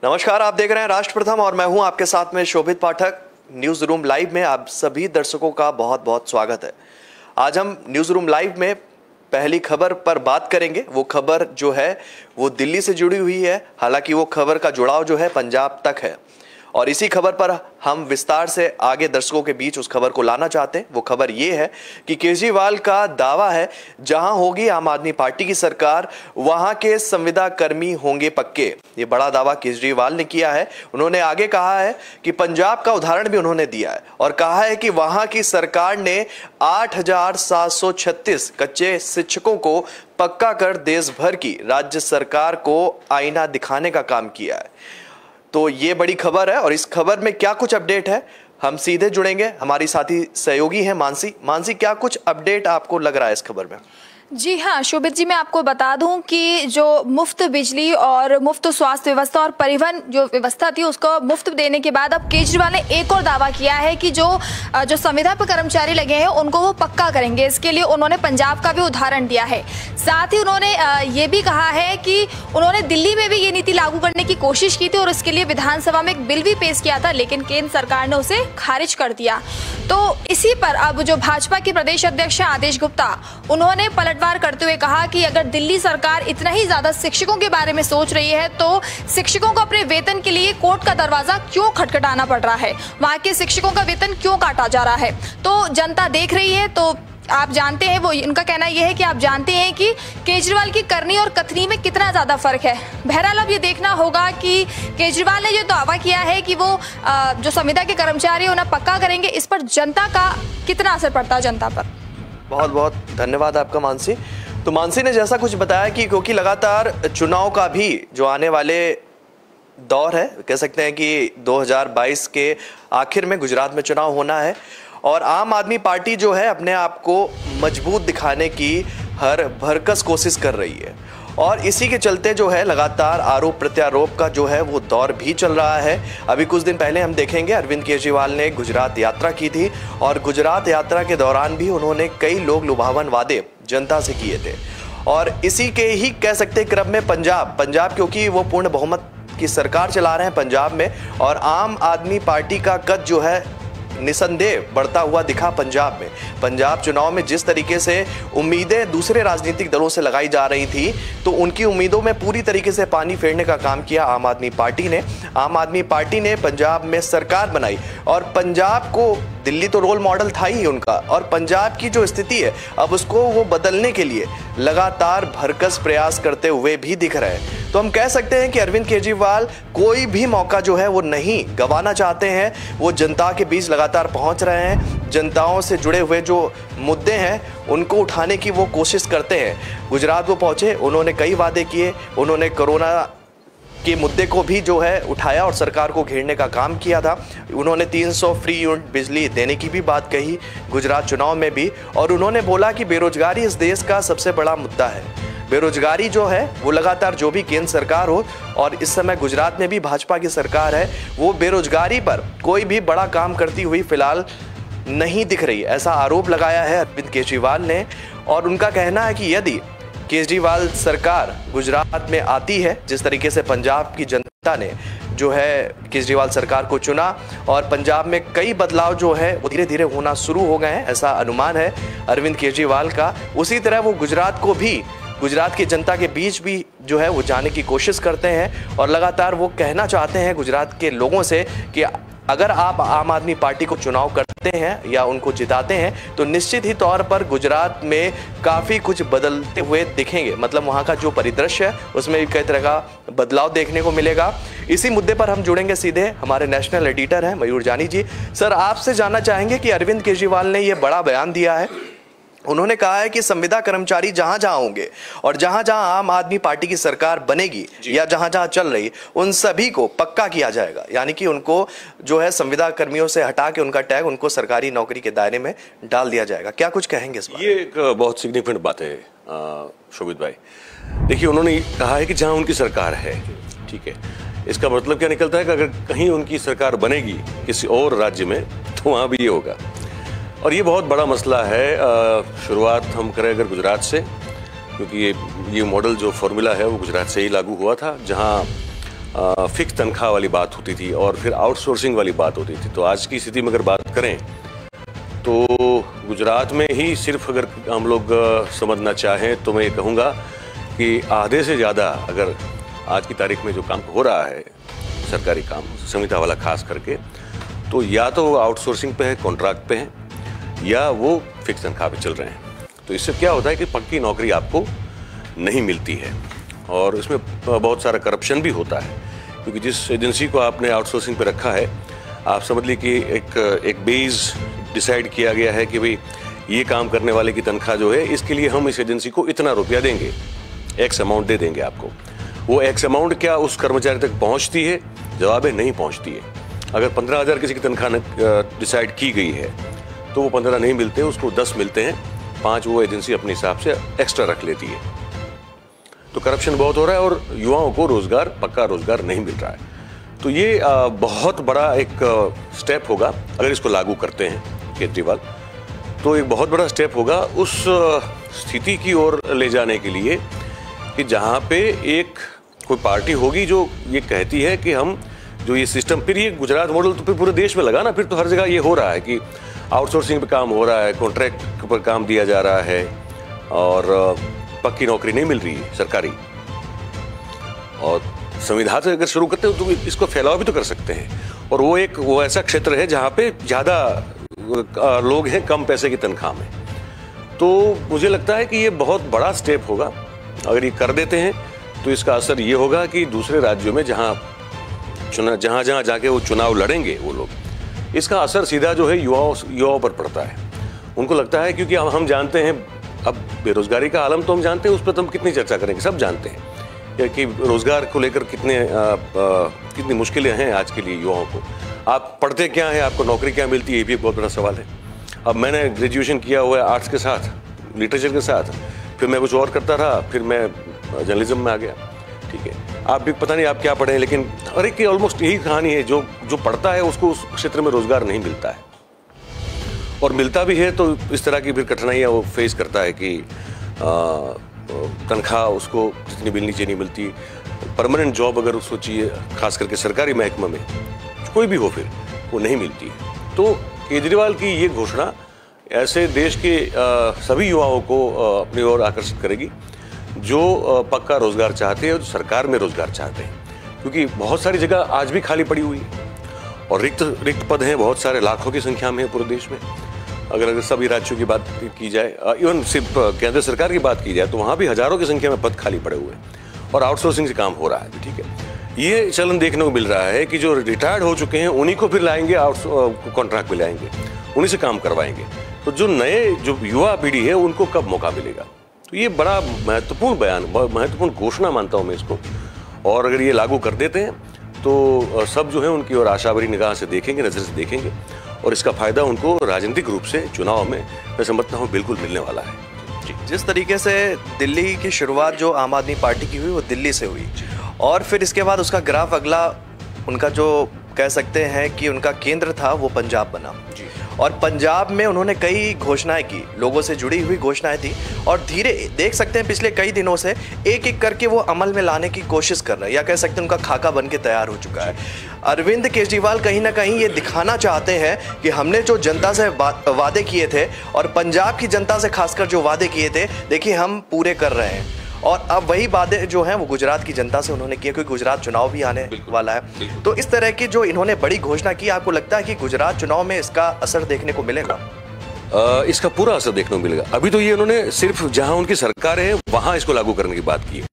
नमस्कार, आप देख रहे हैं राष्ट्र प्रथम और मैं हूं आपके साथ में शोभित पाठक। न्यूज रूम लाइव में आप सभी दर्शकों का बहुत बहुत स्वागत है। आज हम न्यूज रूम लाइव में पहली खबर पर बात करेंगे। वो खबर जो है वो दिल्ली से जुड़ी हुई है, हालांकि वो खबर का जुड़ाव जो है पंजाब तक है और इसी खबर पर हम विस्तार से आगे दर्शकों के बीच उस खबर को लाना चाहते हैं। वो खबर ये है कि केजरीवाल का दावा है जहां होगी आम आदमी पार्टी की सरकार वहां के संविदा कर्मी होंगे पक्के। ये बड़ा दावा केजरीवाल ने किया है। उन्होंने आगे कहा है कि पंजाब का उदाहरण भी उन्होंने दिया है और कहा है कि वहां की सरकार ने 8,736 कच्चे शिक्षकों को पक्का कर देश भर की राज्य सरकार को आईना दिखाने का काम किया है। तो ये बड़ी खबर है और इस खबर में क्या कुछ अपडेट है हम सीधे जुड़ेंगे। हमारी साथी सहयोगी है मानसी, क्या कुछ अपडेट आपको लग रहा है इस खबर में? जी हाँ शोभित जी, मैं आपको बता दूं कि जो मुफ्त बिजली और मुफ्त स्वास्थ्य व्यवस्था और परिवहन जो व्यवस्था थी उसको मुफ्त देने के बाद अब केजरीवाल ने एक और दावा किया है कि जो संविदा पर कर्मचारी लगे हैं उनको वो पक्का करेंगे। इसके लिए उन्होंने पंजाब का भी उदाहरण दिया है। साथ ही उन्होंने ये भी कहा है कि उन्होंने दिल्ली में भी ये नीति लागू करने की कोशिश की थी और इसके लिए विधानसभा में एक बिल भी पेश किया था, लेकिन केंद्र सरकार ने उसे खारिज कर दिया। तो इसी पर अब जो भाजपा के प्रदेश अध्यक्ष आदेश गुप्ता, उन्होंने पलटवार करते हुए कहा कि अगर दिल्ली सरकार इतना ही ज्यादा शिक्षकों के बारे में सोच रही है तो शिक्षकों को अपने वेतन के लिए कोर्ट का दरवाजा क्यों खटखटाना पड़ रहा है, वहां के शिक्षकों का वेतन क्यों काटा जा रहा है। तो जनता देख रही है। तो आप जानते हैं, वो इनका कहना यह है कि आप जानते हैं कि केजरीवाल की करनी और कथनी में कितना ज्यादा फर्क है। बहरहाल अब ये देखना होगा कि केजरीवाल ने जो दावा किया है कि वो जो संविदा के कर्मचारी उन्हें पक्का करेंगे, इस पर जनता का कितना असर पड़ता है जनता पर। बहुत बहुत धन्यवाद आपका मानसी। तो मानसी ने जैसा कुछ बताया कि क्योंकि लगातार चुनाव का भी जो आने वाले दौर है, कह सकते हैं कि 2022 के आखिर में गुजरात में चुनाव होना है और आम आदमी पार्टी जो है अपने आप को मजबूत दिखाने की हर भरकस कोशिश कर रही है और इसी के चलते जो है लगातार आरोप प्रत्यारोप का जो है वो दौर भी चल रहा है। अभी कुछ दिन पहले हम देखेंगे अरविंद केजरीवाल ने गुजरात यात्रा की थी और गुजरात यात्रा के दौरान भी उन्होंने कई लोग लुभावन वादे जनता से किए थे और इसी के ही कह सकते क्रम में पंजाब क्योंकि वो पूर्ण बहुमत की सरकार चला रहे हैं पंजाब में और आम आदमी पार्टी का कद जो है निसंदेह बढ़ता हुआ दिखा पंजाब में। पंजाब चुनाव में जिस तरीके से उम्मीदें दूसरे राजनीतिक दलों से लगाई जा रही थी तो उनकी उम्मीदों में पूरी तरीके से पानी फेरने का काम किया आम आदमी पार्टी ने। आम आदमी पार्टी ने पंजाब में सरकार बनाई और पंजाब को, दिल्ली तो रोल मॉडल था ही उनका, और पंजाब की जो स्थिति है अब उसको वो बदलने के लिए लगातार भरकस प्रयास करते हुए भी दिख रहे हैं। तो हम कह सकते हैं कि अरविंद केजरीवाल कोई भी मौका जो है वो नहीं गंवाना चाहते हैं। वो जनता के बीच लगातार पहुंच रहे हैं, जनताओं से जुड़े हुए जो मुद्दे हैं उनको उठाने की वो कोशिश करते हैं। गुजरात वो पहुंचे, उन्होंने कई वादे किए, उन्होंने कोरोना के मुद्दे को भी जो है उठाया और सरकार को घेरने का काम किया था। उन्होंने 300 फ्री यूनिट बिजली देने की भी बात कही गुजरात चुनाव में भी और उन्होंने बोला कि बेरोजगारी इस देश का सबसे बड़ा मुद्दा है। बेरोजगारी जो है वो लगातार जो भी केंद्र सरकार हो और इस समय गुजरात में भी भाजपा की सरकार है, वो बेरोजगारी पर कोई भी बड़ा काम करती हुई फिलहाल नहीं दिख रही, ऐसा आरोप लगाया है अरविंद केजरीवाल ने। और उनका कहना है कि यदि केजरीवाल सरकार गुजरात में आती है, जिस तरीके से पंजाब की जनता ने जो है केजरीवाल सरकार को चुना और पंजाब में कई बदलाव जो है वो धीरे धीरे होना शुरू हो गए हैं, ऐसा अनुमान है अरविंद केजरीवाल का। उसी तरह वो गुजरात को भी, गुजरात की जनता के बीच भी जो है वो जाने की कोशिश करते हैं और लगातार वो कहना चाहते हैं गुजरात के लोगों से कि अगर आप आम आदमी पार्टी को चुनाव करते हैं या उनको जिताते हैं तो निश्चित ही तौर पर गुजरात में काफ़ी कुछ बदलते हुए दिखेंगे। मतलब वहाँ का जो परिदृश्य है उसमें भी कई तरह का बदलाव देखने को मिलेगा। इसी मुद्दे पर हम जुड़ेंगे सीधे, हमारे नेशनल एडिटर हैं मयूर जानी जी। सर, आपसे जानना चाहेंगे कि अरविंद केजरीवाल ने ये बड़ा बयान दिया है, उन्होंने कहा है कि संविदा कर्मचारी जहां जहां होंगे और जहां जहां आम आदमी पार्टी की सरकार बनेगी या जहां जहां चल रही उन सभी को पक्का किया जाएगा, यानी कि उनको जो है संविदा कर्मियों से हटा के उनका टैग उनको सरकारी नौकरी के दायरे में डाल दिया जाएगा। क्या कुछ कहेंगे इस बारे? ये एक बहुत सिग्निफिकेंट बात है शोभित भाई। देखिए, उन्होंने कहा है कि जहां उनकी सरकार है, ठीक है, इसका मतलब क्या निकलता है कि अगर कहीं उनकी सरकार बनेगी किसी और राज्य में तो वहां भी ये होगा और ये बहुत बड़ा मसला है। शुरुआत हम करें अगर गुजरात से, क्योंकि ये मॉडल जो फॉर्मूला है वो गुजरात से ही लागू हुआ था, जहां फिक्स तनख्वाह वाली बात होती थी और फिर आउटसोर्सिंग वाली बात होती थी। तो आज की स्थिति में अगर बात करें तो गुजरात में ही सिर्फ अगर हम लोग समझना चाहें तो मैं ये कहूँगा कि आधे से ज़्यादा अगर आज की तारीख में जो काम हो रहा है सरकारी काम संविदा वाला खास करके, तो या तो वो आउटसोर्सिंग पे है, कॉन्ट्रैक्ट पे है, या वो फिक्स तनख्वाह पे चल रहे हैं। तो इससे क्या होता है कि पक्की नौकरी आपको नहीं मिलती है और इसमें बहुत सारा करप्शन भी होता है, क्योंकि जिस एजेंसी को आपने आउटसोर्सिंग पे रखा है, आप समझ लीजिए कि एक बेस डिसाइड किया गया है कि भाई ये काम करने वाले की तनख्वाह जो है इसके लिए हम इस एजेंसी को इतना रुपया देंगे, एक्स अमाउंट दे देंगे आपको। वो एक्स अमाउंट क्या उस कर्मचारी तक पहुंचती है? जवाब है नहीं पहुंचती है। अगर 15,000 किसी की तनख्वाह डिसाइड की गई है तो वो 15 नहीं मिलते, उसको 10 मिलते हैं, 5 वो एजेंसी अपने हिसाब से एक्स्ट्रा रख लेती है। तो करप्शन बहुत हो रहा है और युवाओं को रोजगार, पक्का रोजगार नहीं मिल रहा है। तो ये बहुत बड़ा एक स्टेप होगा अगर इसको लागू करते हैं केजरीवाल, तो एक बहुत बड़ा स्टेप होगा उस स्थिति की ओर ले जाने के लिए कि जहाँ पे एक कोई पार्टी होगी जो ये कहती है कि हम जो ये सिस्टम, फिर ये गुजरात मॉडल तो फिर पूरे देश में लगा ना, फिर तो हर जगह ये हो रहा है कि आउटसोर्सिंग पे काम हो रहा है, कॉन्ट्रैक्ट पर काम दिया जा रहा है और पक्की नौकरी नहीं मिल रही है सरकारी। और संविधान से अगर शुरू करते हो तो इसको फैलाव भी तो कर सकते हैं, और वो ऐसा क्षेत्र है जहाँ पे ज़्यादा लोग हैं कम पैसे की तनख्वाह में। तो मुझे लगता है कि ये बहुत बड़ा स्टेप होगा। अगर ये कर देते हैं तो इसका असर ये होगा कि दूसरे राज्यों में जहाँ जाके वो चुनाव लड़ेंगे वो लोग, इसका असर सीधा जो है युवाओं पर पड़ता है। उनको लगता है, क्योंकि हम जानते हैं अब बेरोजगारी का आलम तो हम जानते हैं, उस पर तो हम कितनी चर्चा करेंगे, सब जानते हैं कि रोजगार को लेकर कितनी मुश्किलें हैं आज के लिए युवाओं को। आप पढ़ते क्या हैं, आपको नौकरी क्या मिलती है, ये भी एक बहुत बड़ा सवाल है। अब मैंने ग्रेजुएशन किया हुआ है आर्ट्स के साथ, लिटरेचर के साथ, फिर मैं कुछ और करता रहा, फिर मैं जर्नलिज्म में आ गया। ठीक है, आप भी पता नहीं आप क्या पढ़े हैं, लेकिन हर एक की ऑलमोस्ट यही कहानी है, जो पढ़ता है उसको उस क्षेत्र में रोजगार नहीं मिलता है, और मिलता भी है तो इस तरह की फिर कठिनाइयाँ वो फेस करता है कि तनख्वाह उसको जितनी मिलनी चाहिए नहीं मिलती। परमानेंट जॉब अगर उसको चाहिए, खास करके सरकारी महकमा में कोई भी हो, फिर वो नहीं मिलती है। तो केजरीवाल की ये घोषणा ऐसे देश के सभी युवाओं को अपनी ओर आकर्षित करेगी जो पक्का रोजगार चाहते हैं और सरकार में रोजगार चाहते हैं, क्योंकि बहुत सारी जगह आज भी खाली पड़ी हुई है और रिक्त पद हैं बहुत सारे, लाखों की संख्या में है पूरे देश में। अगर सभी राज्यों की बात की जाए, इवन सिर्फ केंद्र सरकार की बात की जाए, तो वहाँ भी हजारों की संख्या में पद खाली पड़े हुए हैं और आउटसोर्सिंग से काम हो रहा है। ठीक है, ये चलन देखने को मिल रहा है कि जो रिटायर्ड हो चुके हैं उन्हीं को फिर लाएंगे, कॉन्ट्रैक्ट में लाएंगे, उन्हीं से काम करवाएंगे। तो जो युवा पीढ़ी है उनको कब मौका मिलेगा? तो ये बड़ा महत्वपूर्ण घोषणा मानता हूँ मैं इसको। और अगर ये लागू कर देते हैं तो सब जो है उनकी ओर आशा भरी निगाह से देखेंगे, नजर से देखेंगे, और इसका फायदा उनको राजनीतिक रूप से चुनाव में मैं समझता हूँ बिल्कुल मिलने वाला है। जिस तरीके से दिल्ली की शुरुआत जो आम आदमी पार्टी की हुई वो दिल्ली से हुई, और फिर इसके बाद उसका ग्राफ अगला उनका जो कह सकते हैं कि उनका केंद्र था वो पंजाब बना, और पंजाब में उन्होंने कई घोषणाएं की, लोगों से जुड़ी हुई घोषणाएं थी, और धीरे देख सकते हैं पिछले कई दिनों से एक एक करके वो अमल में लाने की कोशिश कर रहे हैं, या कह सकते हैं उनका खाका बन के तैयार हो चुका है। अरविंद केजरीवाल कहीं ना कहीं ये दिखाना चाहते हैं कि हमने जो जनता से वादे किए थे, और पंजाब की जनता से खासकर जो वादे किए थे, देखिए हम पूरे कर रहे हैं। और अब वही वादे जो हैं वो गुजरात की जनता से उन्होंने किए, क्योंकि गुजरात चुनाव भी आने वाला है। तो इस तरह की जो इन्होंने बड़ी घोषणा की, आपको लगता है कि गुजरात चुनाव में इसका असर देखने को मिलेगा? इसका पूरा असर देखने को मिलेगा। अभी तो ये उन्होंने सिर्फ जहां उनकी सरकार है वहां इसको लागू करने की बात की है।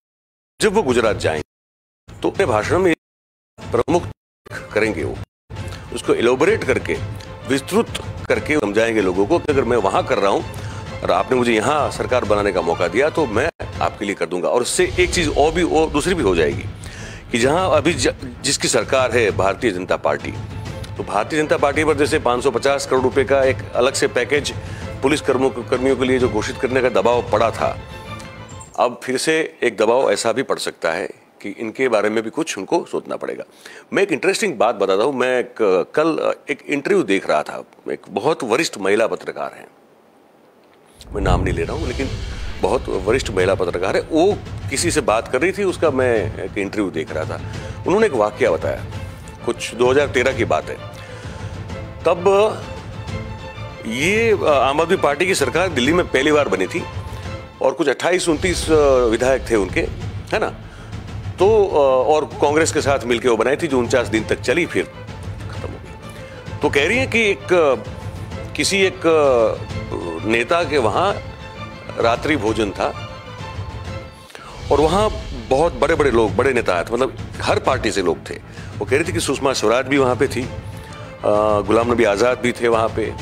जब वो गुजरात जाएंगे तो अपने भाषण में प्रमुख करेंगे, वो उसको एलोबरेट करके, विस्तृत करके समझाएंगे लोगों को कि अगर मैं वहां कर रहा हूं और आपने मुझे यहाँ सरकार बनाने का मौका दिया तो मैं आपके लिए कर दूंगा। और इससे एक चीज और दूसरी भी हो जाएगी कि जहां अभी जिसकी सरकार है भारतीय जनता पार्टी, तो भारतीय जनता पार्टी पर जैसे 550 करोड़ रुपए का एक अलग से पैकेज पुलिस कर्मियों के लिए जो घोषित करने का दबाव पड़ा था, अब फिर से एक दबाव ऐसा भी पड़ सकता है कि इनके बारे में भी कुछ उनको सोचना पड़ेगा। मैं एक इंटरेस्टिंग बात बताता हूँ। मैं कल एक इंटरव्यू देख रहा था, एक बहुत वरिष्ठ महिला पत्रकार हैं, मैं नाम नहीं ले रहा हूँ, लेकिन बहुत वरिष्ठ महिला पत्रकार है, वो किसी से बात कर रही थी, उसका मैं एक इंटरव्यू देख रहा था। उन्होंने एक वाकया बताया, कुछ 2013 की बात है। तब ये आम आदमी पार्टी की सरकार दिल्ली में पहली बार बनी थी और कुछ 28-29 विधायक थे उनके, है ना। तो और कांग्रेस के साथ मिलकर वो बनाई थी, जो 49 दिन तक चली, फिर खत्म हो गई। तो कह रही है कि किसी एक नेता के वहां रात्रि भोजन था और वहां बहुत बड़े बड़े लोग, बड़े नेता थे, मतलब हर पार्टी से लोग थे। वो कह रही थी कि सुषमा स्वराज भी वहां पे थी, गुलाम नबी आजाद भी थे वहां पे,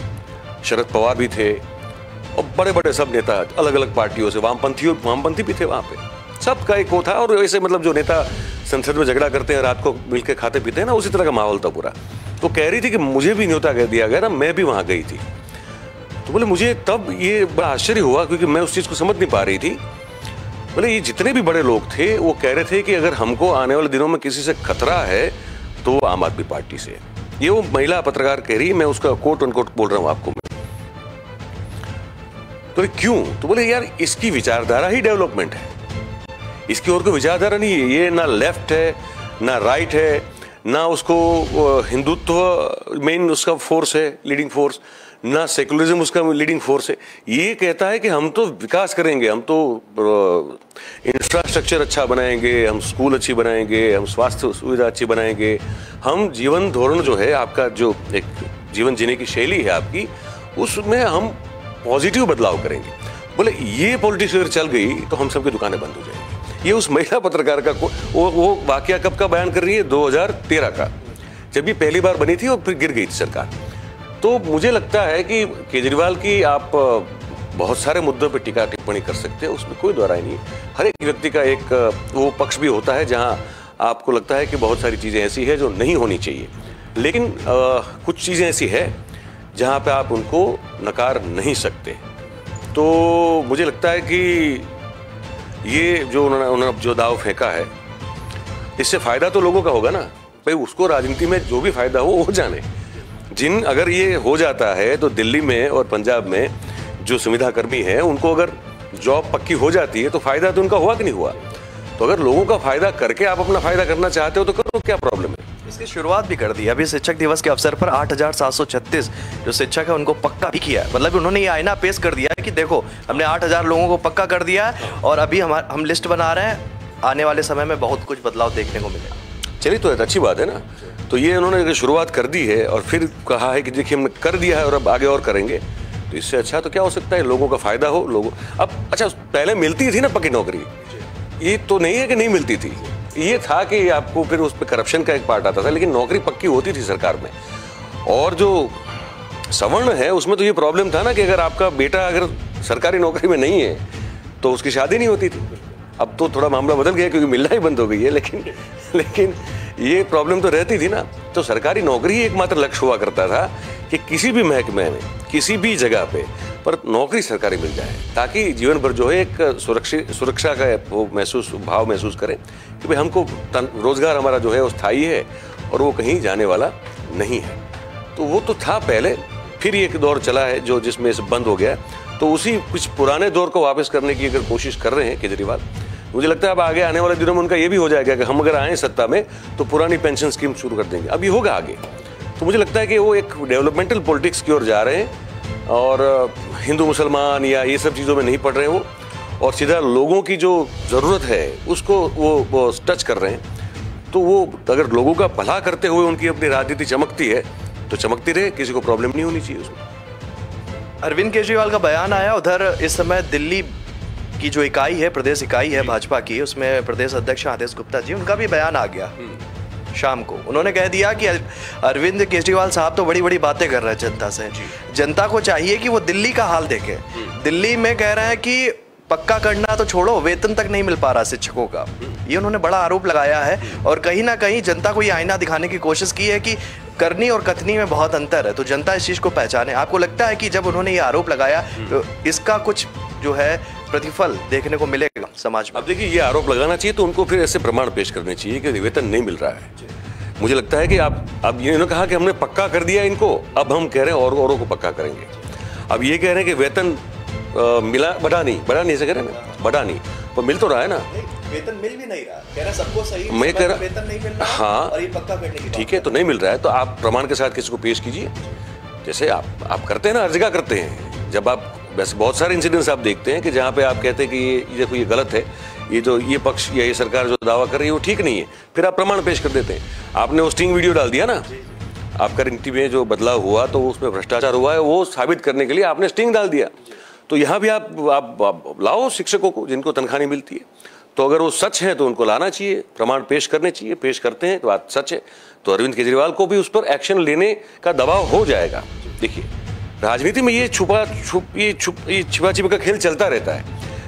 शरद पवार भी थे और बड़े बड़े सब नेता अलग अलग पार्टियों से, वामपंथी भी थे वहां पे। सबका एक वो था। और वैसे मतलब जो नेता संसद में झगड़ा करते हैं, रात को मिलकर खाते पीते हैं ना, उसी तरह का माहौल था पूरा। तो कह रही थी कि मुझे भी न्योता कह दिया गया ना, मैं भी वहां गई थी। तो बोले मुझे तब ये बड़ा आश्चर्य हुआ, क्योंकि मैं उस चीज को समझ नहीं पा रही थी। बोले ये जितने भी बड़े लोग थे वो कह रहे थे कि अगर हमको आने वाले दिनों में किसी से खतरा है तो आम आदमी पार्टी से। ये वो महिला पत्रकार कह रही, मैं उसका कोट अनकोट बोल रहा हूं आपको मैं। तो क्यों? तो बोले यार इसकी विचारधारा ही डेवलपमेंट है, इसकी और कोई विचारधारा नहीं है। ये ना लेफ्ट है ना राइट है, ना उसको हिंदुत्व मेन उसका फोर्स है, लीडिंग फोर्स, ना सेकुलरिज्म उसका लीडिंग फोर्स है। ये कहता है कि हम तो विकास करेंगे, हम तो इंफ्रास्ट्रक्चर अच्छा बनाएंगे, हम स्कूल अच्छी बनाएंगे, हम स्वास्थ्य सुविधा अच्छी बनाएंगे, हम जीवन धोरण जो है आपका, जो एक जीवन जीने की शैली है आपकी, उसमें हम पॉजिटिव बदलाव करेंगे। बोले ये पॉलिटिक्स अगर चल गई तो हम सबकी दुकानें बंद हो जाएंगी। ये उस महिला पत्रकार का वो वाकया कब का बयान कर रही है? 2013 का, जब ये पहली बार बनी थी और फिर गिर गई थी सरकार। तो मुझे लगता है कि केजरीवाल की आप बहुत सारे मुद्दों पे टीका टिप्पणी कर सकते हैं, उसमें कोई दोहराई नहीं है। हर एक व्यक्ति का एक वो पक्ष भी होता है जहां आपको लगता है कि बहुत सारी चीज़ें ऐसी है जो नहीं होनी चाहिए, लेकिन कुछ चीज़ें ऐसी है जहां पे आप उनको नकार नहीं सकते। तो मुझे लगता है कि ये जो उन्होंने जो दाव फेंका है, इससे फायदा तो लोगों का होगा ना भाई। उसको राजनीति में जो भी फायदा हो जाने। अगर ये हो जाता है तो दिल्ली में और पंजाब में जो संविदा कर्मी है उनको अगर जॉब पक्की हो जाती है तो फायदा तो उनका हुआ कि नहीं हुआ। तो अगर लोगों का फायदा करके आप अपना फायदा करना चाहते हो तो करो, क्या प्रॉब्लम है? इसकी शुरुआत भी कर दी। अभी शिक्षक दिवस के अवसर पर 8,736 जो शिक्षक है उनको पक्का भी किया है। मतलब उन्होंने ये आईना पेश कर दिया है कि देखो हमने 8,000 लोगों को पक्का कर दिया है और अभी हम लिस्ट बना रहे हैं, आने वाले समय में बहुत कुछ बदलाव देखने को मिलेगा। चलिए तो अच्छी बात है ना। तो ये उन्होंने शुरुआत कर दी है और फिर कहा है कि देखिए हमने कर दिया है और अब आगे और करेंगे। तो इससे अच्छा तो क्या हो सकता है? लोगों का फायदा हो। लोगों अब अच्छा पहले मिलती थी ना पक्की नौकरी, ये तो नहीं है कि नहीं मिलती थी। ये था कि आपको फिर उस पर करप्शन का एक पार्ट आता था, लेकिन नौकरी पक्की होती थी सरकार में। और जो सवर्ण है उसमें तो ये प्रॉब्लम था ना कि अगर आपका बेटा अगर सरकारी नौकरी में नहीं है तो उसकी शादी नहीं होती थी। अब तो थोड़ा मामला बदल गया क्योंकि मिलना ही बंद हो गई है, लेकिन ये प्रॉब्लम तो रहती थी ना। तो सरकारी नौकरी ही एकमात्र लक्ष्य हुआ करता था कि किसी भी महकमे में किसी भी जगह पे पर नौकरी सरकारी मिल जाए, ताकि जीवन भर जो है एक सुरक्षा का वो भाव महसूस करें कि भाई हमको रोजगार हमारा जो है वो स्थायी है और वो कहीं जाने वाला नहीं है। तो वो तो था पहले, फिर एक दौर चला है जो जिसमें से बंद हो गया। तो उसी कुछ पुराने दौर को वापस करने की अगर कोशिश कर रहे हैं केजरीवाल, मुझे लगता है अब आगे आने वाले दिनों में उनका ये भी हो जाएगा कि हम अगर आए सत्ता में तो पुरानी पेंशन स्कीम शुरू कर देंगे। अब ये होगा आगे। तो मुझे लगता है कि वो एक डेवलपमेंटल पॉलिटिक्स की ओर जा रहे हैं और हिंदू मुसलमान या ये सब चीज़ों में नहीं पड़ रहे हैं वो, और सीधा लोगों की जो ज़रूरत है उसको वो टच कर रहे हैं। तो वो अगर लोगों का भला करते हुए उनकी अपनी राजनीति चमकती है तो चमकती रहे, किसी को प्रॉब्लम नहीं होनी चाहिए उसमें। अरविंद केजरीवाल का बयान आया। उधर इस समय दिल्ली की जो इकाई है, प्रदेश इकाई है भाजपा की, उसमें प्रदेश अध्यक्ष आदेश गुप्ता जी, उनका भी बयान आ गया शाम को। उन्होंने कह दिया कि अरविंद केजरीवाल साहब तो बड़ी बड़ी बातें कर रहे हैं जनता से। जनता को चाहिए कि वो दिल्ली का हाल देखे। दिल्ली में कह रहे हैं कि पक्का करना तो छोड़ो, वेतन तक नहीं मिल पा रहा शिक्षकों का। ये उन्होंने बड़ा आरोप लगाया है और कहीं ना कहीं जनता को ये आईना दिखाने की कोशिश की है कि करनी और कथनी में बहुत अंतर है, तो जनता इस चीज को पहचाने। आपको लगता है कि जब उन्होंने ये आरोप लगाया तो इसका कुछ जो है प्रतिफल देखने को मिलेगा समाज में? अब देखिए, ये आरोप लगाना चाहिए तो उनको फिर ऐसे प्रमाण पेश करने चाहिए कि वेतन नहीं मिल रहा है। मुझे लगता है कि अब इन्होंने कहा कि हमने पक्का कर दिया इनको, अब हम कह रहे हैं और औरों को पक्का करेंगे। अब ये कह रहे हैं कि वेतन बढ़ा नहीं ऐसे कह रहे ना, बढ़ा नहीं, पर मिल तो रहा है ना। वेतन मिल भी नहीं रहा, कह रहा सबको सही, मैं कह रहा वेतन नहीं मिल रहा। हाँ, और ये पक्का करने की ठीक है, तो नहीं मिल रहा है तो आप प्रमाण के साथ किसी को पेश कीजिए, जैसे आप करते हैं ना, हर जगह करते हैं। जब आप वैसे बहुत सारे इंसिडेंट्स आप देखते हैं कि जहाँ पे आप कहते हैं कि ये देखो ये गलत है, ये पक्ष या ये सरकार जो दावा कर रही है वो ठीक नहीं है, फिर आप प्रमाण पेश कर देते हैं। आपने वो स्टिंग वीडियो डाल दिया ना, आपका नीति में जो बदलाव हुआ तो उसमें भ्रष्टाचार हुआ है, वो साबित करने के लिए आपने स्टिंग डाल दिया। तो यहाँ भी आप लाओ शिक्षकों को जिनको तनख्वाह नहीं मिलती है, तो अगर वो सच है तो उनको लाना चाहिए, प्रमाण पेश करने चाहिए, पेश करते हैं तो बात सच है, तो अरविंद केजरीवाल को भी उस पर एक्शन लेने का दबाव हो जाएगा। देखिए, राजनीति में ये छिपा छिपा का खेल चलता रहता है,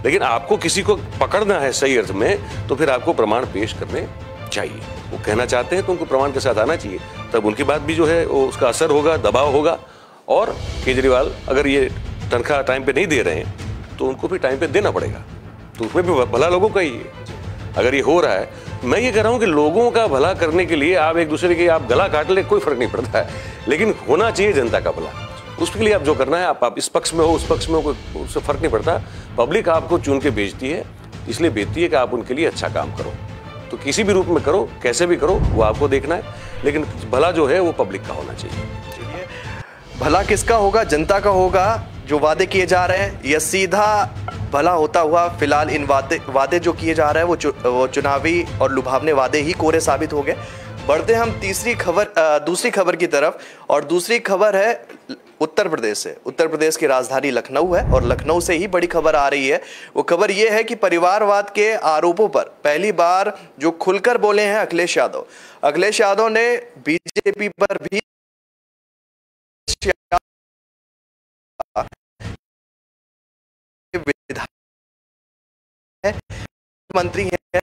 लेकिन आपको किसी को पकड़ना है सही अर्थ में, तो फिर आपको प्रमाण पेश करने चाहिए। वो कहना चाहते हैं तो उनको प्रमाण के साथ आना चाहिए, तब उनकी बात भी जो है वो उसका असर होगा, दबाव होगा। और केजरीवाल अगर ये तनख्वाह टाइम पे नहीं दे रहे हैं तो उनको भी टाइम पे देना पड़ेगा, तो उसमें भी भला लोगों का ही है। अगर ये हो रहा है, मैं ये कह रहा हूँ कि लोगों का भला करने के लिए आप एक दूसरे के आप गला काट ले, कोई फर्क नहीं पड़ता है, लेकिन होना चाहिए जनता का भला। उसके लिए आप जो करना है, आप इस पक्ष में हो उस पक्ष में हो, उससे फर्क नहीं पड़ता। पब्लिक आपको चुन के भेजती है, इसलिए भेजती है कि आप उनके लिए अच्छा काम करो, तो किसी भी रूप में करो, कैसे भी करो, वो आपको देखना है, लेकिन भला जो है वो पब्लिक का होना चाहिए। भला किसका होगा? जनता का होगा। जो वादे किए जा रहे हैं यह सीधा भला होता हुआ फिलहाल इन वादे जो किए जा रहे हैं वो चुनावी और लुभावने वादे ही कोरे साबित हो गए। बढ़ते हम दूसरी खबर की तरफ, और दूसरी खबर है उत्तर प्रदेश से। उत्तर प्रदेश की राजधानी लखनऊ है और लखनऊ से ही बड़ी खबर आ रही है। वो खबर ये है कि परिवारवाद के आरोपों पर पहली बार जो खुलकर बोले हैं अखिलेश यादव। अखिलेश यादव ने बीजेपी पर भी मंत्री है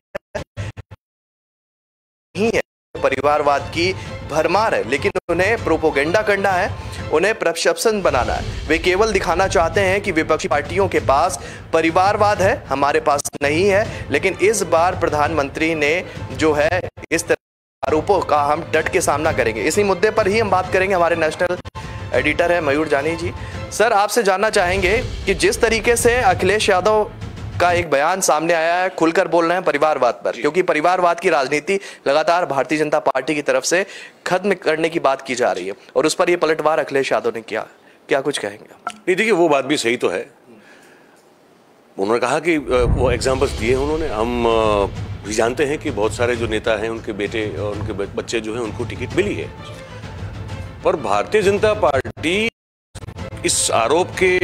नहीं है, परिवारवाद की भरमार है, लेकिन उन्हें प्रोपोगेंडा करना है, उन्हें प्रशंसन बनाना है। वे केवल दिखाना चाहते हैं कि विपक्षी पार्टियों के पास परिवारवाद है, हमारे पास नहीं है। लेकिन इस बार प्रधानमंत्री ने जो है इस तरह आरोपों का हम डट के सामना करेंगे। इसी मुद्दे पर ही हम बात करेंगे। हमारे नेशनल एडिटर है मयूर जानी जी। सर, आपसे जानना चाहेंगे कि जिस तरीके से अखिलेश यादव का एक बयान सामने आया है, खुलकर बोल रहे हैं परिवारवाद पर, क्योंकि परिवारवाद की राजनीति लगातार भारतीय जनता पार्टी की तरफ से खत्म करने की बात की जा रही है, और उस पर यह पलटवार अखिलेश यादव ने किया, क्या कुछ कहेंगे? नहीं, देखिए वो बात भी सही तो है। उन्होंने कहा कि वो एग्जाम्पल्स दिए उन्होंने, हम भी जानते हैं कि बहुत सारे जो नेता हैं उनके बेटे और उनके बच्चे जो हैं उनको टिकट मिली है, पर भारतीय जनता पार्टी इस आरोप के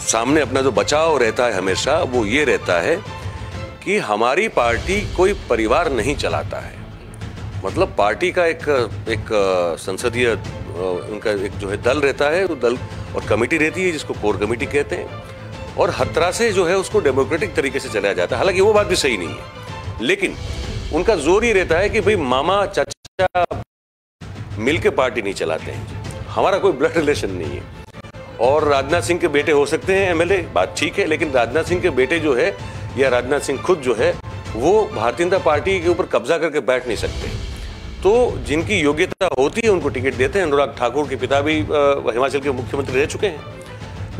सामने अपना जो बचाव रहता है हमेशा, वो ये रहता है कि हमारी पार्टी कोई परिवार नहीं चलाता है। मतलब पार्टी का एक संसदीय उनका एक जो है दल रहता है, वो दल और कमेटी रहती है जिसको कोर कमेटी कहते हैं, और हर तरह से जो है उसको डेमोक्रेटिक तरीके से चलाया जाता है। हालांकि वो बात भी सही नहीं है, लेकिन उनका जोर ये रहता है कि भाई मामा चाचा मिलके पार्टी नहीं चलाते हैं, हमारा कोई ब्लड रिलेशन नहीं है। और राजनाथ सिंह के बेटे हो सकते हैं एमएलए, बात ठीक है, लेकिन राजनाथ सिंह के बेटे जो है या राजनाथ सिंह खुद जो है वो भारतीय जनता पार्टी के ऊपर कब्जा करके बैठ नहीं सकते। तो जिनकी योग्यता होती है उनको टिकट देते हैं। अनुराग ठाकुर के पिता भी हिमाचल के मुख्यमंत्री रह चुके हैं,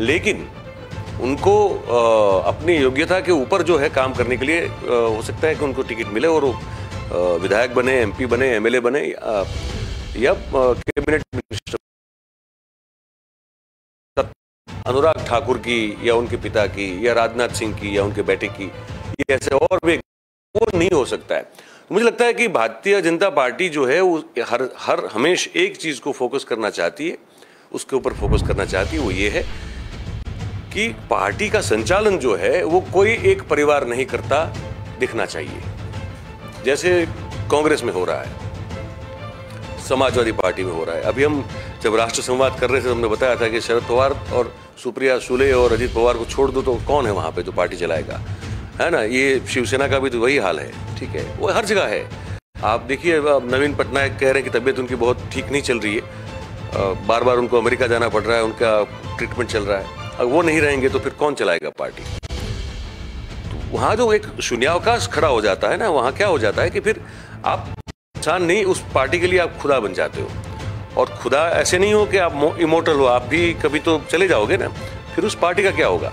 लेकिन उनको अपनी योग्यता के ऊपर जो है काम करने के लिए हो सकता है कि उनको टिकट मिले और विधायक बने, एमपी बने, एमएलए बने या कैबिनेट मिनिस्टर। अनुराग ठाकुर की या उनके पिता की या राजनाथ सिंह की या उनके बेटे की, ये ऐसे और भी वो नहीं हो सकता है। तो मुझे लगता है कि भारतीय जनता पार्टी जो है वो हर हमेशा एक चीज को फोकस करना चाहती है, उसके ऊपर फोकस करना चाहती है, वो ये है कि पार्टी का संचालन जो है वो कोई एक परिवार नहीं करता दिखना चाहिए, जैसे कांग्रेस में हो रहा है, समाजवादी पार्टी में हो रहा है। अभी हम जब राष्ट्र संवाद कर रहे थे, हमने बताया था कि शरद पवार और सुप्रिया सुले और अजीत पवार को छोड़ दो तो कौन है वहां पे जो पार्टी चलाएगा, है ना। ये शिवसेना का भी तो वही हाल है, ठीक है, वो हर जगह है। आप देखिए नवीन पटनायक कह रहे हैं कि तबीयत उनकी बहुत ठीक नहीं चल रही है, बार बार उनको अमेरिका जाना पड़ रहा है, उनका ट्रीटमेंट चल रहा है। अगर वो नहीं रहेंगे तो फिर कौन चलाएगा पार्टी? तो वहां जो एक शून्यावकाश खड़ा हो जाता है ना, वहां क्या हो जाता है कि फिर आप इंसान नहीं, उस पार्टी के लिए आप खुदा बन जाते हो। और खुदा ऐसे नहीं हो कि आप इमोर्टल हो, आप भी कभी तो चले जाओगे ना, फिर उस पार्टी का क्या होगा?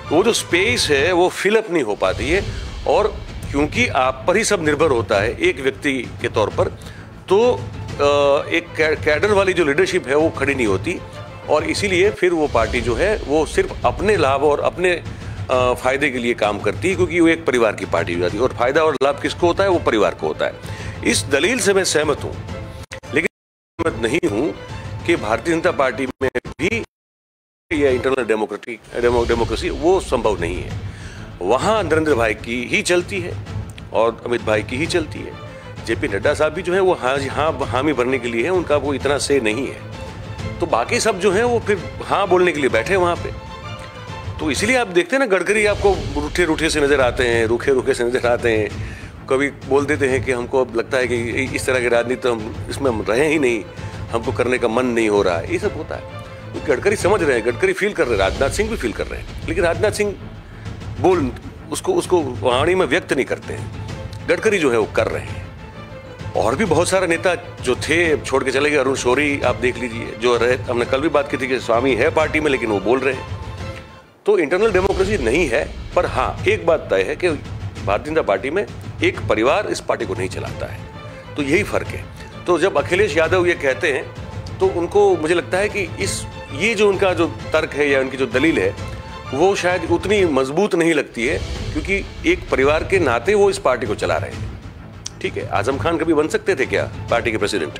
वो जो स्पेस है वो फिलअप नहीं हो पाती है, और क्योंकि आप पर ही सब निर्भर होता है एक व्यक्ति के तौर पर, तो एक कैडर वाली जो लीडरशिप है वो खड़ी नहीं होती, और इसीलिए फिर वो पार्टी जो है वो सिर्फ अपने लाभ और अपने फायदे के लिए काम करती है, क्योंकि वो एक परिवार की पार्टी हो जाती है, और फायदा और लाभ किसको होता है? वो परिवार को होता है। इस दलील से मैं सहमत हूँ, लेकिन सहमत नहीं हूँ कि भारतीय जनता पार्टी में भी यह इंटरनल डेमोक्रेसी वो संभव नहीं है। वहाँ नरेंद्र भाई की ही चलती है और अमित भाई की ही चलती है। जेपी नड्डा साहब भी जो है वो हामी भरने के लिए है, उनका वो इतना से नहीं है, तो बाकी सब जो है वो फिर हाँ बोलने के लिए बैठे वहाँ पे। तो इसीलिए आप देखते हैं ना, गडकरी आपको रूठे रूठे से नजर आते हैं, रूखे रूखे से नजर आते हैं, कभी बोल देते हैं कि हमको अब लगता है कि इस तरह की राजनीति तो हम इसमें हम रहे ही नहीं, हमको करने का मन नहीं हो रहा है, ये सब होता है। तो गडकरी समझ रहे हैं, गडकरी फील कर रहे हैं, राजनाथ सिंह भी फील कर रहे हैं, लेकिन राजनाथ सिंह बोल उसको वाणी में व्यक्त नहीं करते हैं, गडकरी जो है वो कर रहे हैं। और भी बहुत सारे नेता जो थे छोड़ के चले गए, अरुण शौरी आप देख लीजिए, जो रहे, हमने कल भी बात की थी कि स्वामी है पार्टी में लेकिन वो बोल रहे हैं। तो इंटरनल डेमोक्रेसी नहीं है, पर हाँ एक बात तय है कि भारतीय जनता पार्टी में एक परिवार इस पार्टी को नहीं चलाता है, तो यही फर्क है। तो जब अखिलेश यादव ये कहते हैं तो उनको मुझे लगता है कि ये जो उनका जो तर्क है या उनकी जो दलील है वो शायद उतनी मजबूत नहीं लगती है, क्योंकि एक परिवार के नाते वो इस पार्टी को चला रहे हैं। ठीक है, आजम खान कभी बन सकते थे क्या पार्टी के प्रेसिडेंट?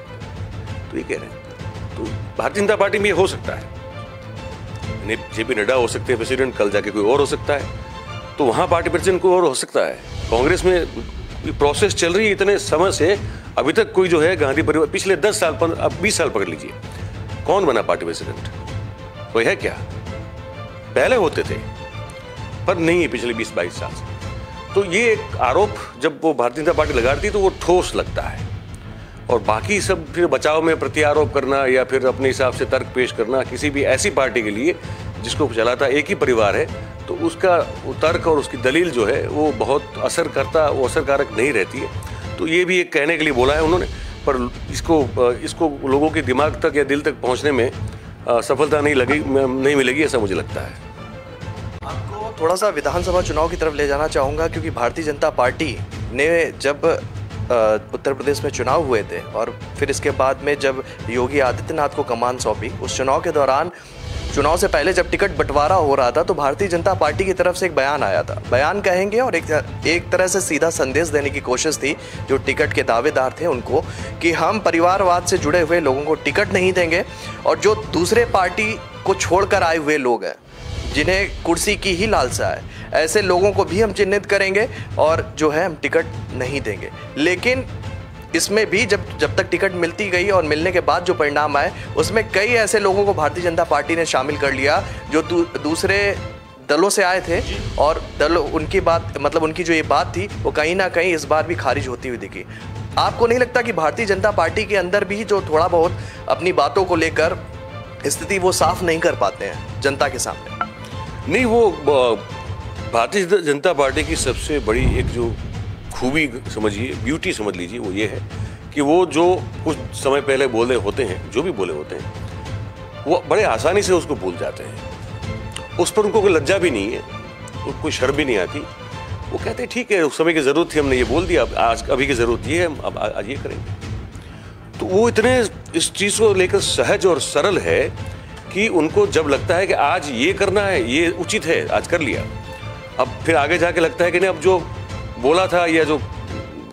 तो ये कह रहे हैं। तो भारतीय जनता पार्टी में ये हो सकता है, जेपी नड्डा हो सकते हैं प्रेसिडेंट, कल जाके कोई और हो सकता है, तो वहां पार्टी प्रेसिडेंट कोई और हो सकता है। कांग्रेस में प्रोसेस चल रही है इतने समय से, अभी तक कोई जो है गांधी परिवार पिछले 10 साल 20 साल पकड़ लीजिए, कौन बना पार्टी प्रेसिडेंट? कोई है क्या? पहले होते थे पर नहीं है पिछले 20-22 साल से। तो ये एक आरोप जब वो भारतीय जनता पार्टी लगाती है तो वो ठोस लगता है, और बाकी सब फिर बचाव में प्रत्यारोप करना या फिर अपने हिसाब से तर्क पेश करना किसी भी ऐसी पार्टी के लिए जिसको चलाता एक ही परिवार है, तो उसका तर्क और उसकी दलील जो है वो बहुत असरकारक नहीं रहती है। तो ये भी एक कहने के लिए बोला है उन्होंने, पर इसको लोगों के दिमाग तक या दिल तक पहुंचने में सफलता नहीं मिलेगी, ऐसा मुझे लगता है। आपको थोड़ा सा विधानसभा चुनाव की तरफ ले जाना चाहूँगा, क्योंकि भारतीय जनता पार्टी ने जब उत्तर प्रदेश में चुनाव हुए थे और फिर इसके बाद में जब योगी आदित्यनाथ को कमान सौंपी, उस चुनाव के दौरान, चुनाव से पहले जब टिकट बंटवारा हो रहा था, तो भारतीय जनता पार्टी की तरफ से एक बयान आया था। बयान कहेंगे और एक तरह से सीधा संदेश देने की कोशिश थी जो टिकट के दावेदार थे उनको, कि हम परिवारवाद से जुड़े हुए लोगों को टिकट नहीं देंगे, और जो दूसरे पार्टी को छोड़कर आए हुए लोग हैं जिन्हें कुर्सी की ही लालसा है, ऐसे लोगों को भी हम चिन्हित करेंगे और जो है हम टिकट नहीं देंगे। लेकिन इसमें भी जब तक टिकट मिलती गई और मिलने के बाद जो परिणाम आए, उसमें कई ऐसे लोगों को भारतीय जनता पार्टी ने शामिल कर लिया जो दूसरे दलों से आए थे, और उनकी बात, मतलब उनकी जो ये बात थी वो कहीं ना कहीं इस बार भी खारिज होती हुई दिखी। आपको नहीं लगता कि भारतीय जनता पार्टी के अंदर भी जो थोड़ा बहुत अपनी बातों को लेकर स्थिति वो साफ नहीं कर पाते हैं जनता के सामने? नहीं, वो भारतीय जनता पार्टी की सबसे बड़ी एक जो खूबी समझिए, ब्यूटी समझ लीजिए, वो ये है कि वो जो कुछ समय पहले बोले होते हैं, जो भी बोले होते हैं, वो बड़े आसानी से उसको भूल जाते हैं। उस पर उनको कोई लज्जा भी नहीं है, उनको कोई शर्म भी नहीं आती। वो कहते हैं ठीक है, उस समय की ज़रूरत थी, हमने ये बोल दिया, आज अभी की ज़रूरत ये है, अब आज ये करेंगे। तो वो इतने इस चीज़ को लेकर सहज और सरल है कि उनको जब लगता है कि आज ये करना है, ये उचित है, आज कर लिया, अब फिर आगे जाके लगता है कि नहीं, अब जो बोला था या जो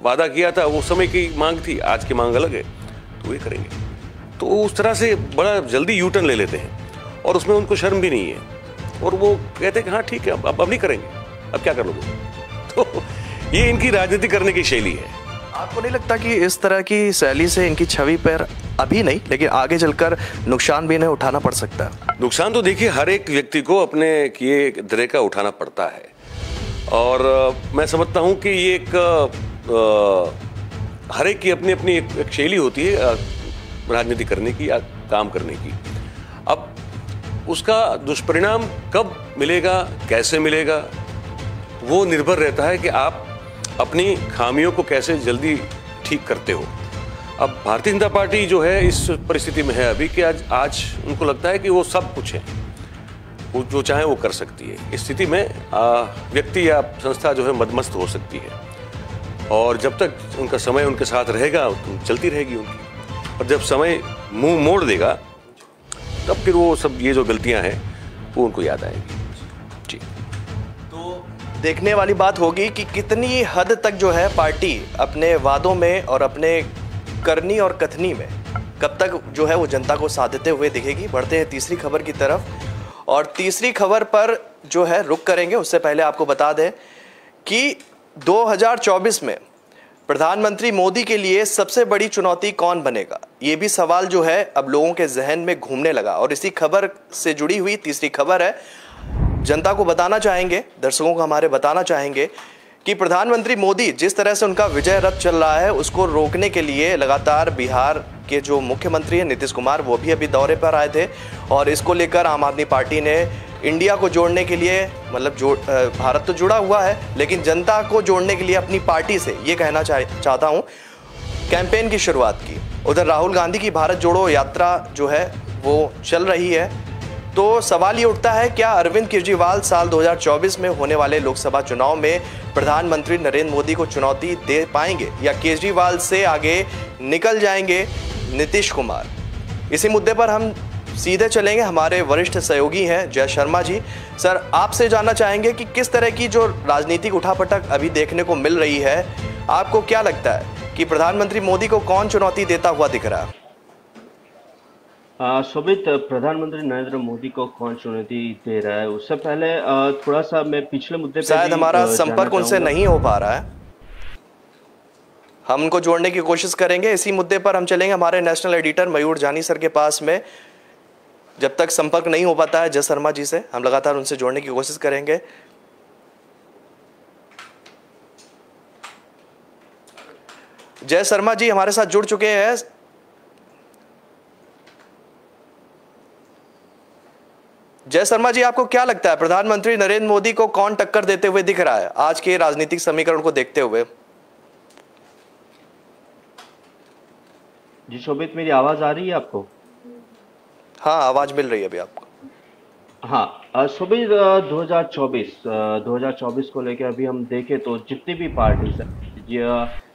वादा किया था वो समय की मांग थी, आज की मांग अलग है, तो ये करेंगे। तो उस तरह से बड़ा जल्दी यू टर्न ले लेते हैं और उसमें उनको शर्म भी नहीं है, और वो कहते हैं कि हाँ ठीक है, अब नहीं करेंगे, अब क्या कर लोगे। तो ये इनकी राजनीति करने की शैली है। आपको नहीं लगता कि इस तरह की शैली से इनकी छवि पर अभी नहीं लेकिन आगे चलकर नुकसान भी इन्हें उठाना पड़ सकता है? नुकसान तो देखिए हर एक व्यक्ति को अपने किए दरे का उठाना पड़ता है, और मैं समझता हूँ कि ये एक हर एक की अपनी अपनी एक शैली होती है राजनीति करने की या काम करने की। अब उसका दुष्परिणाम कब मिलेगा, कैसे मिलेगा, वो निर्भर रहता है कि आप अपनी खामियों को कैसे जल्दी ठीक करते हो। अब भारतीय जनता पार्टी जो है इस परिस्थिति में है अभी कि आज उनको लगता है कि वो सब कुछ है, वो जो चाहे वो कर सकती है। इस स्थिति में व्यक्ति या संस्था जो है मदमस्त हो सकती है, और जब तक उनका समय उनके साथ रहेगा तो चलती रहेगी उनकी, और जब समय मुंह मोड़ देगा तब फिर वो सब ये जो गलतियां हैं वो उनको याद आएंगी। जी, तो देखने वाली बात होगी कि कितनी हद तक जो है पार्टी अपने वादों में और अपने करनी और कथनी में कब तक जो है वो जनता को साधते हुए दिखेगी। बढ़ते हैं तीसरी खबर की तरफ, और तीसरी खबर पर जो है रुक करेंगे। उससे पहले आपको बता दें कि 2024 में प्रधानमंत्री मोदी के लिए सबसे बड़ी चुनौती कौन बनेगा, ये भी सवाल जो है अब लोगों के जहन में घूमने लगा। और इसी खबर से जुड़ी हुई तीसरी खबर है, जनता को बताना चाहेंगे, दर्शकों को हमारे बताना चाहेंगे कि प्रधानमंत्री मोदी जिस तरह से उनका विजय रथ चल रहा है उसको रोकने के लिए लगातार बिहार के जो मुख्यमंत्री हैं नीतीश कुमार, वो भी अभी दौरे पर आए थे, और इसको लेकर आम आदमी पार्टी ने इंडिया को जोड़ने के लिए, मतलब भारत तो जुड़ा हुआ है लेकिन जनता को जोड़ने के लिए अपनी पार्टी से, ये कहना चाहता हूँ, कैंपेन की शुरुआत की। उधर राहुल गांधी की भारत जोड़ो यात्रा जो है वो चल रही है। तो सवाल ये उठता है, क्या अरविंद केजरीवाल साल 2024 में होने वाले लोकसभा चुनाव में प्रधानमंत्री नरेंद्र मोदी को चुनौती दे पाएंगे, या केजरीवाल से आगे निकल जाएंगे नीतीश कुमार? इसी मुद्दे पर हम सीधे चलेंगे, हमारे वरिष्ठ सहयोगी हैं जय शर्मा जी। सर, आपसे जानना चाहेंगे कि किस तरह की जो राजनीतिक उठापटक अभी देखने को मिल रही है, आपको क्या लगता है कि प्रधानमंत्री मोदी को कौन चुनौती देता हुआ दिख रहा है? शोभित, प्रधानमंत्री नरेंद्र मोदी को कौन चुनौती दे रहा है, उससे पहले थोड़ा सा मैं पिछले मुद्दे पे शायद हमारा संपर्क उनसे नहीं हो पा रहा है, हम उनको जोड़ने की कोशिश करेंगे। इसी मुद्दे पर हम चलेंगे हमारे नेशनल एडिटर मयूर जानी सर के पास में। जब तक संपर्क नहीं हो पाता है जय शर्मा जी से, हम लगातार उनसे जोड़ने की कोशिश करेंगे। जय शर्मा जी हमारे साथ जुड़ चुके हैं। जय शर्मा जी, आपको क्या लगता है प्रधानमंत्री नरेंद्र मोदी को कौन टक्कर देते हुए दिख रहा है आज के राजनीतिक समीकरण को देखते हुए? जी शोभित, मेरी आवाज आ रही है आपको? हाँ, आवाज मिल रही है अभी आपको। हाँ शोभित, 2024 को लेकर अभी हम देखें तो जितनी भी पार्टी है,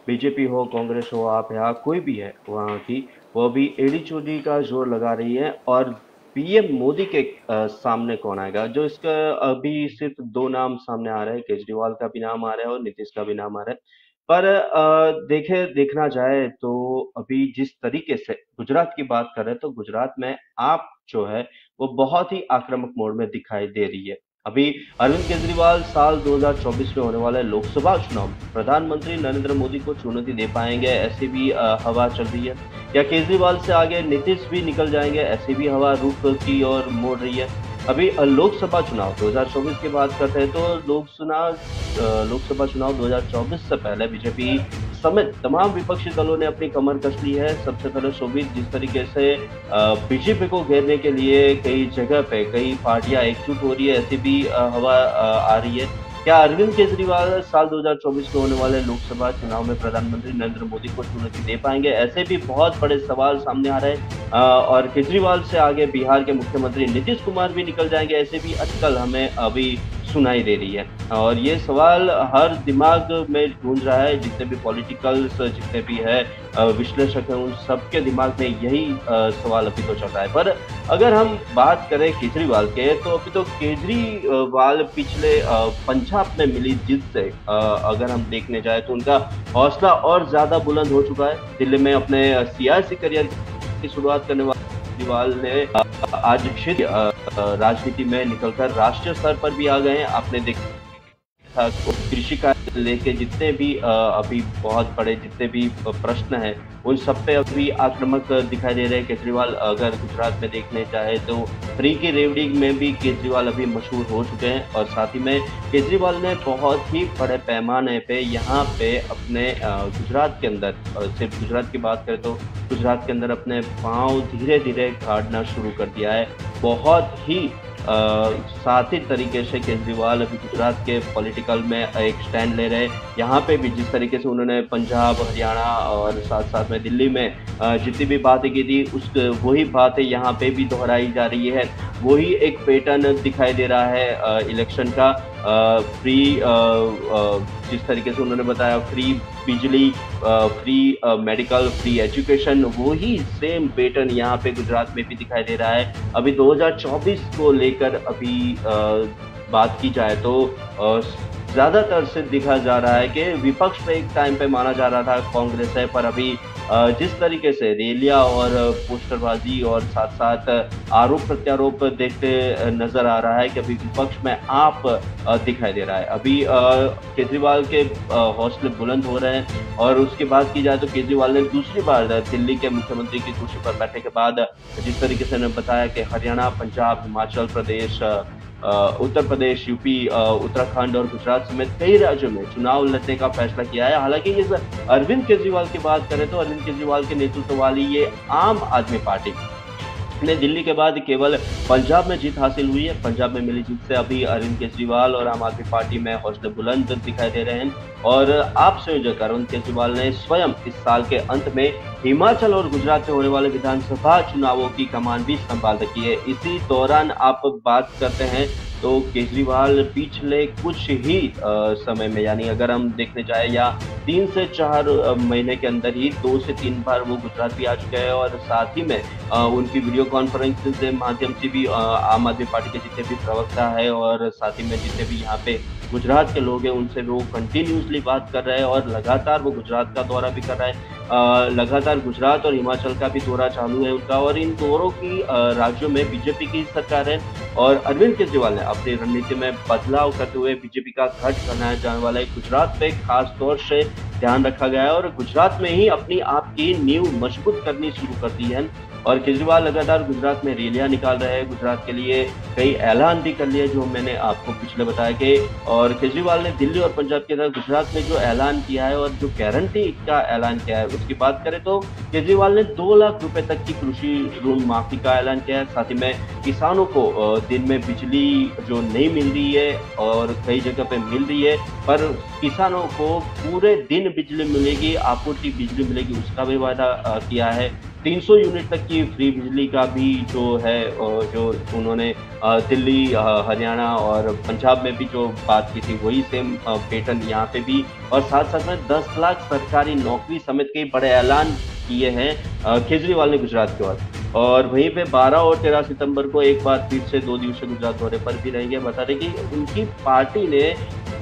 बीजेपी हो, कांग्रेस हो, आप यहाँ कोई भी है वहाँ की, वो अभी एड़ी चोटी का जोर लगा रही है। और पीएम मोदी के सामने कौन आएगा, जो इसका अभी सिर्फ 2 नाम सामने आ रहे हैं, केजरीवाल का भी नाम आ रहा है और नीतीश का भी नाम आ रहा है। पर देखना जाए तो अभी जिस तरीके से गुजरात की बात कर रहे हैं, तो गुजरात में आप जो है वो बहुत ही आक्रामक मोड में दिखाई दे रही है। अभी अरविंद केजरीवाल साल 2024 में होने वाले लोकसभा चुनाव में प्रधानमंत्री नरेंद्र मोदी को चुनौती दे पाएंगे, ऐसी भी हवा चल रही है, या केजरीवाल से आगे नीतीश भी निकल जाएंगे, ऐसी भी हवा रुख की ओर मोड़ रही है। अभी लोकसभा चुनाव 2024 की बात करते हैं तो लोकसभा चुनाव 2024 से पहले बीजेपी समेत तमाम विपक्षी दलों ने अपनी कमर कस ली है। सबसे पहले शोभित, जिस तरीके से बीजेपी को घेरने के लिए कई जगह पे कई पार्टियां एकजुट हो रही है, ऐसी भी हवा आ रही है। क्या अरविंद केजरीवाल साल 2024 में होने वाले लोकसभा चुनाव में प्रधानमंत्री नरेंद्र मोदी को चुनौती दे पाएंगे? ऐसे भी बहुत बड़े सवाल सामने आ रहे हैं। और केजरीवाल से आगे बिहार के मुख्यमंत्री नीतीश कुमार भी निकल जाएंगे, ऐसे भी अटकल हमें अभी सुनाई दे रही है। और ये सवाल हर दिमाग में गूंज रहा है, जितने भी पॉलिटिकल्स, जितने भी है विश्लेषक हैं, उन सबके दिमाग में यही सवाल अभी तो चल रहा है। पर अगर हम बात करें केजरीवाल के, तो अभी तो केजरीवाल पिछले पंजाब में मिली जीत से अगर हम देखने जाए तो उनका हौसला और ज्यादा बुलंद हो चुका है। दिल्ली में अपने सियासी करियर की शुरुआत करने वाले केजरीवाल ने आज राजनीति में निकलकर राष्ट्रीय स्तर पर भी आ गए हैं। आपने देखा कृषि का लेके जितने भी अभी बहुत बड़े जितने भी प्रश्न हैं, उन सब पे अभी आक्रामक दिखाई दे रहे हैं केजरीवाल। अगर गुजरात में देखने चाहे तो फ्री की रेवड़ी में भी केजरीवाल अभी मशहूर हो चुके हैं। और साथ ही में केजरीवाल ने बहुत ही बड़े पैमाने पे यहाँ पे अपने गुजरात के अंदर, सिर्फ गुजरात की बात करें तो गुजरात के अंदर अपने पाँव धीरे धीरे गाड़ना शुरू कर दिया है। बहुत ही साथी तरीके से केजरीवाल अभी गुजरात के पॉलिटिकल में एक स्टैंड ले रहे हैं। यहाँ पे भी जिस तरीके से उन्होंने पंजाब, हरियाणा और साथ साथ में दिल्ली में जितनी भी बातें की थी, वही बातें यहाँ पे भी दोहराई जा रही है। वही एक पैटर्न दिखाई दे रहा है इलेक्शन का। फ्री जिस तरीके से उन्होंने बताया, फ्री बिजली, फ्री मेडिकल, फ्री एजुकेशन, वही सेम पैटर्न यहाँ पे गुजरात में भी दिखाई दे रहा है। अभी 2024 को लेकर अभी बात की जाए तो ज्यादातर से दिखा जा रहा है कि विपक्ष पे एक टाइम पे माना जा रहा था कांग्रेस है, पर अभी जिस तरीके से रैलियां और पोस्टरबाजी और साथ साथ आरोप प्रत्यारोप देखते नजर आ रहा है कि अभी विपक्ष में आप दिखाई दे रहा है। अभी केजरीवाल के हौसले बुलंद हो रहे हैं। और उसकी बात की जाए तो केजरीवाल ने दूसरी बार दिल्ली के मुख्यमंत्री की कुर्सी पर बैठने के बाद जिस तरीके से उन्होंने बताया कि हरियाणा, पंजाब, हिमाचल प्रदेश, उत्तर प्रदेश, यूपी, उत्तराखंड और गुजरात समेत कई राज्यों में चुनाव लड़ने का फैसला किया है। हालांकि इस अरविंद केजरीवाल की बात करें तो अरविंद केजरीवाल के नेतृत्व वाली ये आम आदमी पार्टी ने दिल्ली के बाद केवल पंजाब में जीत हासिल हुई है। पंजाब में मिली जीत से अभी अरविंद केजरीवाल और आम आदमी पार्टी में हौसले बुलंद दिखाई दे रहे हैं। और आप संयोजक अरविंद केजरीवाल ने स्वयं इस साल के अंत में हिमाचल और गुजरात में होने वाले विधानसभा चुनावों की कमान भी संभाल रखी है। इसी दौरान आप बात करते हैं तो केजरीवाल पिछले कुछ ही समय में, यानी अगर हम देखने जाए या 3 से 4 महीने के अंदर ही 2 से 3 बार वो गुजरात भी आ चुके हैं। और साथ ही में उनकी वीडियो कॉन्फ्रेंसिंग के माध्यम से भी आम आदमी पार्टी के जितने भी प्रवक्ता है और साथ ही में जितने भी यहाँ पे गुजरात के लोग हैं उनसे वो कंटिन्यूसली बात कर रहे हैं और लगातार वो गुजरात का दौरा भी कर रहे हैं। लगातार गुजरात और हिमाचल का भी दौरा चालू है उनका। और इन दोनों की राज्यों में बीजेपी की सरकार है और अरविंद केजरीवाल ने अपनी रणनीति में बदलाव करते हुए बीजेपी का गठ बनाया जाने वाला है गुजरात पे खास तौर से ध्यान रखा गया है और गुजरात में ही अपनी आप की नींव मजबूत करनी शुरू कर दी है। और केजरीवाल लगातार गुजरात में रैलियां निकाल रहे हैं, गुजरात के लिए कई ऐलान भी कर लिए जो मैंने आपको पिछले बताया कि। और केजरीवाल ने दिल्ली और पंजाब के साथ गुजरात में जो ऐलान किया है और जो गारंटी का ऐलान किया है उसकी बात करें तो केजरीवाल ने 2 लाख रुपए तक की कृषि ऋण माफी का ऐलान किया है। साथ ही में किसानों को दिन में बिजली जो नहीं मिल रही है और कई जगह पे मिल रही है, पर किसानों को पूरे दिन बिजली मिलेगी, आपूर्ति बिजली मिलेगी, उसका भी वादा किया है। 300 यूनिट तक की फ्री बिजली का भी जो है जो उन्होंने दिल्ली, हरियाणा और पंजाब में भी जो बात की थी वही सेम पैटर्न यहाँ पे भी। और साथ साथ में 10 लाख सरकारी नौकरी समेत कई बड़े ऐलान किए हैं केजरीवाल ने गुजरात के बाद। और वहीं पे 12 और 13 सितंबर को एक बार फिर से 2 दिवसीय गुजरात दौरे पर भी रहेंगे। बता दें कि उनकी पार्टी ने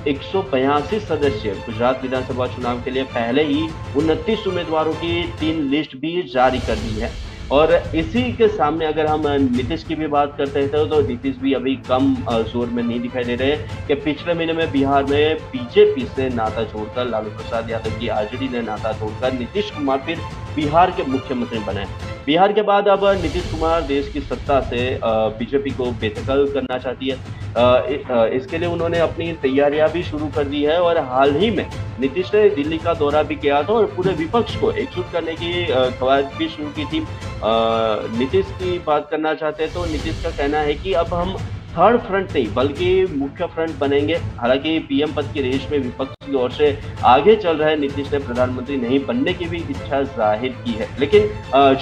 182 सदस्य गुजरात विधानसभा चुनाव के लिए पहले ही 29 उम्मीदवारों की 3 लिस्ट भी जारी कर दी है। और इसी के सामने अगर हम नीतीश की भी बात करते हैं तो नीतीश भी अभी कम जोर में नहीं दिखाई दे रहे कि पिछले महीने में बिहार में बीजेपी से नाता जोड़कर लालू प्रसाद यादव की आरजेडी ने नाता तोड़कर नीतीश कुमार फिर बिहार के मुख्यमंत्री बने। बिहार के बाद अब नीतीश कुमार देश की सत्ता से बीजेपी को बेदखल करना चाहती है। इसके लिए उन्होंने अपनी तैयारियां भी शुरू कर दी है और हाल ही में नीतीश ने दिल्ली का दौरा भी किया था और पूरे विपक्ष को एकजुट करने की कवायद भी शुरू की थी। नीतीश की बात करना चाहते हैं तो नीतीश का कहना है कि अब हम थर्ड फ्रंट नहीं बल्कि मुख्य फ्रंट बनेंगे। हालांकि पीएम पद की रेस में विपक्ष की ओर से आगे चल रहे नीतीश ने प्रधानमंत्री नहीं बनने की भी इच्छा जाहिर की है, लेकिन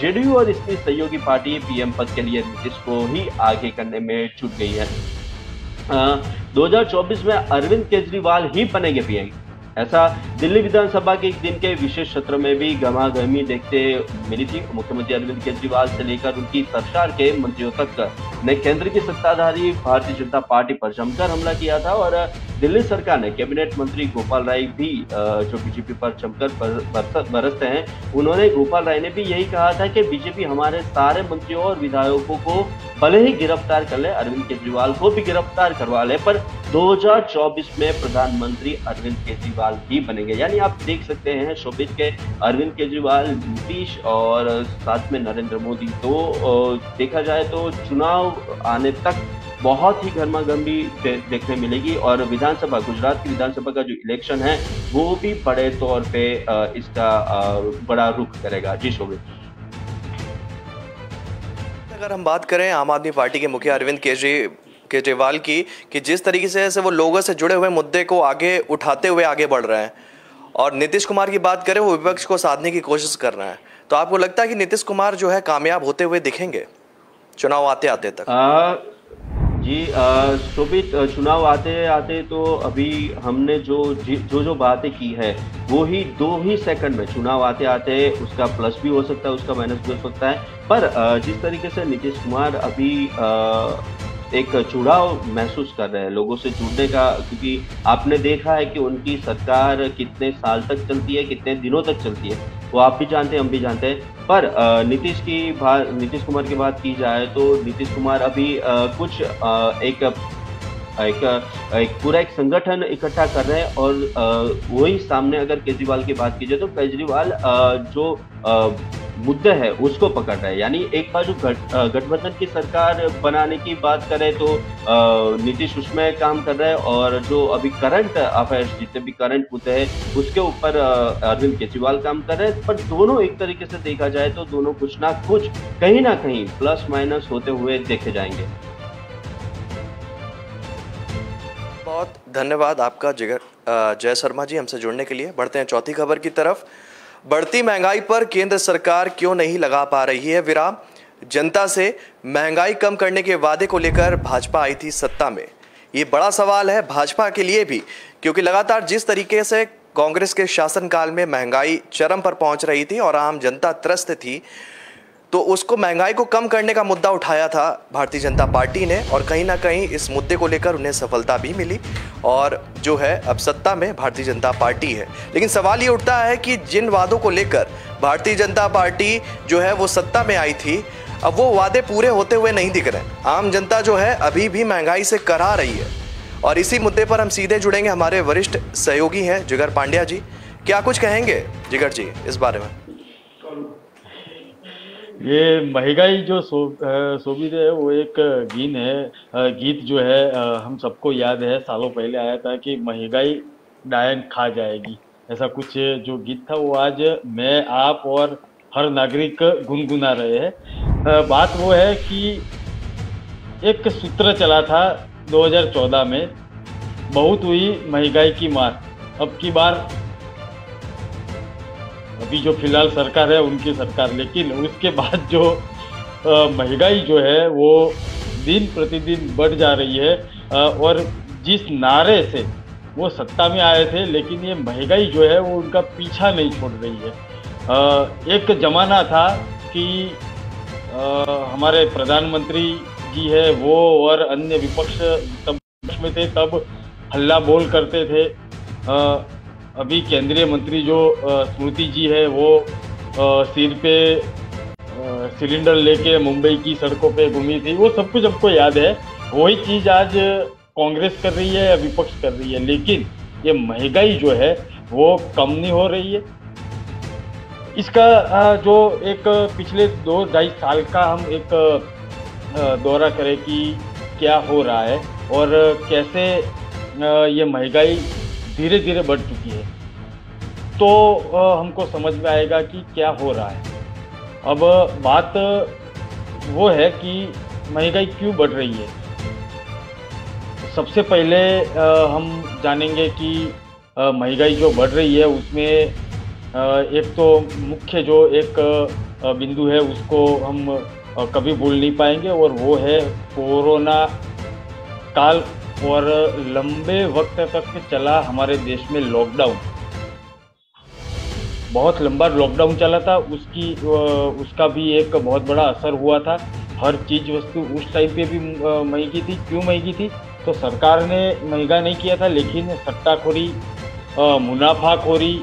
जेडीयू और इसकी सहयोगी पार्टी पीएम पद के लिए नीतीश को ही आगे करने में जुट गई है। 2024 में अरविंद केजरीवाल ही बनेंगे पीएम, ऐसा दिल्ली विधानसभा के एक दिन के विशेष सत्र में भी गहमागहमी देखते मिली थी। मुख्यमंत्री अरविंद केजरीवाल से लेकर उनकी सरकार के मंत्रियों तक ने केंद्र की सत्ताधारी भारतीय जनता पार्टी पर जमकर हमला किया था और दिल्ली सरकार ने कैबिनेट मंत्री गोपाल राय भी जो बीजेपी पर जमकर बरसते हैं, उन्होंने गोपाल राय ने भी यही कहा था कि बीजेपी हमारे सारे मंत्रियों और विधायकों को भले ही गिरफ्तार कर ले, अरविंद केजरीवाल को भी गिरफ्तार करवा ले, पर 2024 में प्रधानमंत्री अरविंद केजरीवाल ही बनेंगे। यानी आप देख सकते हैं शोभित के अरविंद केजरीवाल, नीतीश और साथ में नरेंद्र मोदी, तो देखा जाए तो चुनाव आने तक बहुत ही गर्मागर्मी देखने मिलेगी और विधानसभा, गुजरात की विधानसभा का जो इलेक्शन है वो भी बड़े तौर पे इसका बड़ा रुख करेगा। जी शोभित, अगर हम बात करें आम आदमी पार्टी के मुखिया अरविंद केजरीवाल की कि जिस तरीके से वो लोगों से जुड़े हुए मुद्दे को आगे उठाते हुए आगे बढ़ रहे हैं और नीतीश कुमार की बात करें वो विपक्ष को साधने की कोशिश कर रहे हैं, तो आपको लगता है कि नीतीश कुमार जो है कामयाब होते हुए दिखेंगे चुनाव आते आते तक? जी शोभित, चुनाव आते आते तो अभी हमने जो बातें की है वो ही 2 सेकंड में, चुनाव आते आते उसका प्लस भी हो सकता है, उसका माइनस भी हो सकता है। पर जिस तरीके से नीतीश कुमार अभी एक जुड़ाव महसूस कर रहे हैं लोगों से जुड़ने का, क्योंकि आपने देखा है कि उनकी सरकार कितने साल तक चलती है, कितने दिनों तक चलती है, वो आप भी जानते हैं, हम भी जानते हैं। पर नीतीश कुमार की बात की जाए तो नीतीश कुमार अभी कुछ एक पूरा एक संगठन इकट्ठा कर रहे हैं और वही सामने अगर केजरीवाल की बात की जाए तो केजरीवाल जो मुद्दे है उसको पकड़ रहे हैं। यानी एक बार जो गठबंधन की सरकार बनाने की बात करें तो नीतीश उसमें काम कर रहे हैं, और जो अभी करंट अफेयर्स, जितने भी करंट मुद्दे हैं उसके ऊपर अरविंद केजरीवाल काम कर रहे हैं। पर दोनों एक तरीके से देखा जाए तो दोनों कुछ ना कुछ कहीं ना कहीं प्लस माइनस होते हुए देखे जाएंगे। बहुत धन्यवाद आपका जिगर जय शर्मा जी हमसे जुड़ने के लिए। बढ़ते हैं चौथी खबर की तरफ। बढ़ती महंगाई पर केंद्र सरकार क्यों नहीं लगा पा रही है विराम? जनता से महंगाई कम करने के वादे को लेकर भाजपा आई थी सत्ता में। ये बड़ा सवाल है भाजपा के लिए भी, क्योंकि लगातार जिस तरीके से कांग्रेस के शासनकाल में महंगाई चरम पर पहुंच रही थी और आम जनता त्रस्त थी, तो उसको महंगाई को कम करने का मुद्दा उठाया था भारतीय जनता पार्टी ने, और कहीं ना कहीं इस मुद्दे को लेकर उन्हें सफलता भी मिली और जो है अब सत्ता में भारतीय जनता पार्टी है। लेकिन सवाल ये उठता है कि जिन वादों को लेकर भारतीय जनता पार्टी जो है वो सत्ता में आई थी, अब वो वादे पूरे होते हुए नहीं दिख रहे। आम जनता जो है अभी भी महंगाई से करा रही है, और इसी मुद्दे पर हम सीधे जुड़ेंगे। हमारे वरिष्ठ सहयोगी हैं जिगर पांड्या जी। क्या कुछ कहेंगे जिगर जी इस बारे में? ये महंगाई जो शोभित है वो एक गीत जो है हम सबको याद है, सालों पहले आया था कि महंगाई डायन खा जाएगी, ऐसा कुछ जो गीत था वो आज मैं, आप और हर नागरिक गुनगुना रहे हैं। बात वो है कि एक सूत्र चला था 2014 में, बहुत हुई महंगाई की मार, अब की बार अभी जो फिलहाल सरकार है उनकी सरकार, लेकिन उसके बाद जो महंगाई जो है वो दिन प्रतिदिन बढ़ जा रही है। और जिस नारे से वो सत्ता में आए थे, लेकिन ये महंगाई जो है वो उनका पीछा नहीं छोड़ रही है। एक जमाना था कि हमारे प्रधानमंत्री जी है वो और अन्य विपक्ष तब में थे, तब हल्ला बोल करते थे। अभी केंद्रीय मंत्री जो स्मृति जी है वो सिर पे सिलेंडर लेके मुंबई की सड़कों पे घूमी थी, वो सब कुछ हमको याद है। वही चीज आज कांग्रेस कर रही है या विपक्ष कर रही है, लेकिन ये महंगाई जो है वो कम नहीं हो रही है। इसका जो एक पिछले 2-2.5 साल का हम एक दौरा करें कि क्या हो रहा है और कैसे ये महंगाई धीरे धीरे बढ़ चुकी है, तो हमको समझ में आएगा कि क्या हो रहा है। अब बात वो है कि महंगाई क्यों बढ़ रही है। सबसे पहले हम जानेंगे कि महंगाई जो बढ़ रही है उसमें एक तो मुख्य जो एक बिंदु है उसको हम कभी भूल नहीं पाएंगे, और वो है कोरोना काल और लंबे वक्त तक चला हमारे देश में लॉकडाउन। बहुत लंबा लॉकडाउन चला था, उसका भी एक बहुत बड़ा असर हुआ था। हर चीज वस्तु उस टाइम पे भी महंगी थी। क्यों महंगी थी? तो सरकार ने महंगा नहीं किया था, लेकिन सट्टाखोरी, मुनाफाखोरी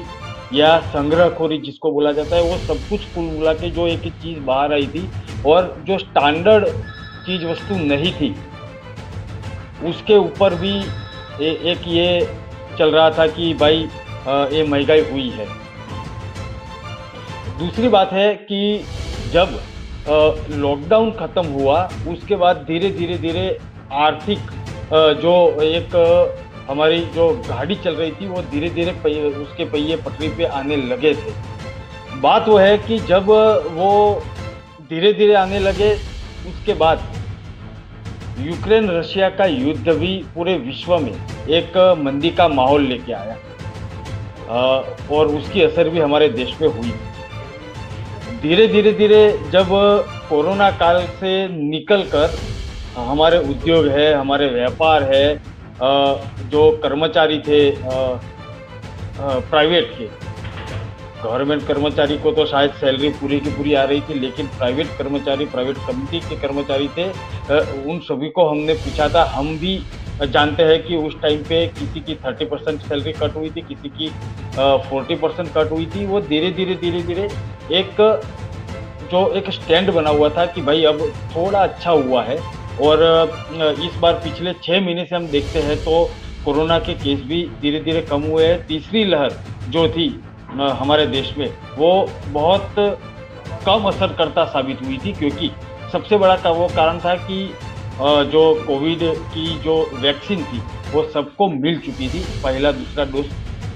या संग्रहखोरी जिसको बोला जाता है, वो सब कुछ कुल मिला के जो एक चीज़ बाहर आई थी और जो स्टैंडर्ड चीज वस्तु नहीं थी उसके ऊपर भी एक ये चल रहा था कि भाई ये महंगाई हुई है। दूसरी बात है कि जब लॉकडाउन खत्म हुआ उसके बाद धीरे धीरे आर्थिक जो एक हमारी जो गाड़ी चल रही थी वो धीरे धीरे उसके पहिए पटरी पे आने लगे थे। बात वो है कि जब वो धीरे धीरे आने लगे उसके बाद यूक्रेन रशिया का युद्ध भी पूरे विश्व में एक मंदी का माहौल लेके आया और उसकी असर भी हमारे देश में हुई। धीरे धीरे जब कोरोना काल से निकलकर हमारे उद्योग है, हमारे व्यापार है, जो कर्मचारी थे प्राइवेट के, गवर्नमेंट कर्मचारी को तो शायद सैलरी पूरी की पूरी आ रही थी, लेकिन प्राइवेट कर्मचारी, प्राइवेट कंपनी के कर्मचारी थे, उन सभी को हमने पूछा था। हम भी जानते हैं कि उस टाइम पे किसी की 30% सैलरी कट हुई थी, किसी की 40% कट हुई थी। वो धीरे धीरे एक स्टैंड बना हुआ था कि भाई अब थोड़ा अच्छा हुआ है। और इस बार पिछले 6 महीने से हम देखते हैं तो कोरोना के केस भी धीरे धीरे कम हुए हैं। तीसरी लहर जो थी हमारे देश में, वो बहुत कम असर करता साबित हुई थी, क्योंकि सबसे बड़ा का वो कारण था कि जो कोविड की जो वैक्सीन थी वो सबको मिल चुकी थी, पहला दूसरा डोज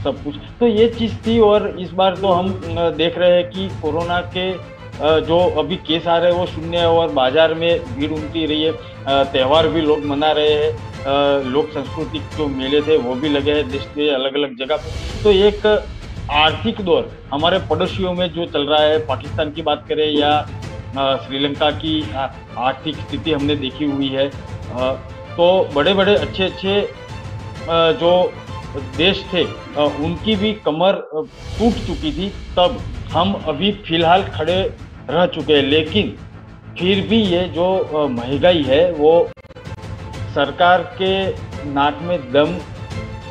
सब कुछ। तो ये चीज़ थी। और इस बार तो हम देख रहे हैं कि कोरोना के जो अभी केस आ रहे हैं वो शून्य है, और बाजार में भीड़ उमटी रही है। त्यौहार भी लोग मना रहे हैं, लोक सांस्कृतिक जो मेले थे वो भी लगे हैं देश के अलग अलग जगह पे। तो एक आर्थिक दौर हमारे पड़ोसियों में जो चल रहा है, पाकिस्तान की बात करें या श्रीलंका की आर्थिक स्थिति हमने देखी हुई है, तो बड़े बड़े अच्छे जो देश थे उनकी भी कमर टूट चुकी थी। तब हम अभी फिलहाल खड़े रह चुके हैं, लेकिन फिर भी ये जो महंगाई है वो सरकार के नाक में दम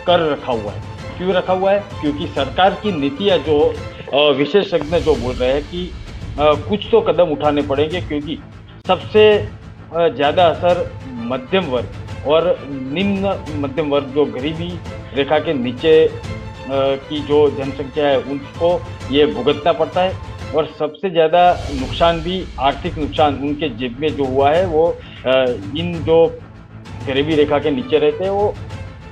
कर रखा हुआ है। क्यों रखा हुआ है? क्योंकि सरकार की नीतियाँ जो विशेषज्ञ जो बोल रहे हैं कि कुछ तो कदम उठाने पड़ेंगे, क्योंकि सबसे ज़्यादा असर मध्यम वर्ग और निम्न मध्यम वर्ग, जो गरीबी रेखा के नीचे की जो जनसंख्या है उनको ये भुगतना पड़ता है। और सबसे ज़्यादा नुकसान भी, आर्थिक नुकसान उनके जेब में जो हुआ है वो इन जो गरीबी रेखा के नीचे रहते हैं वो,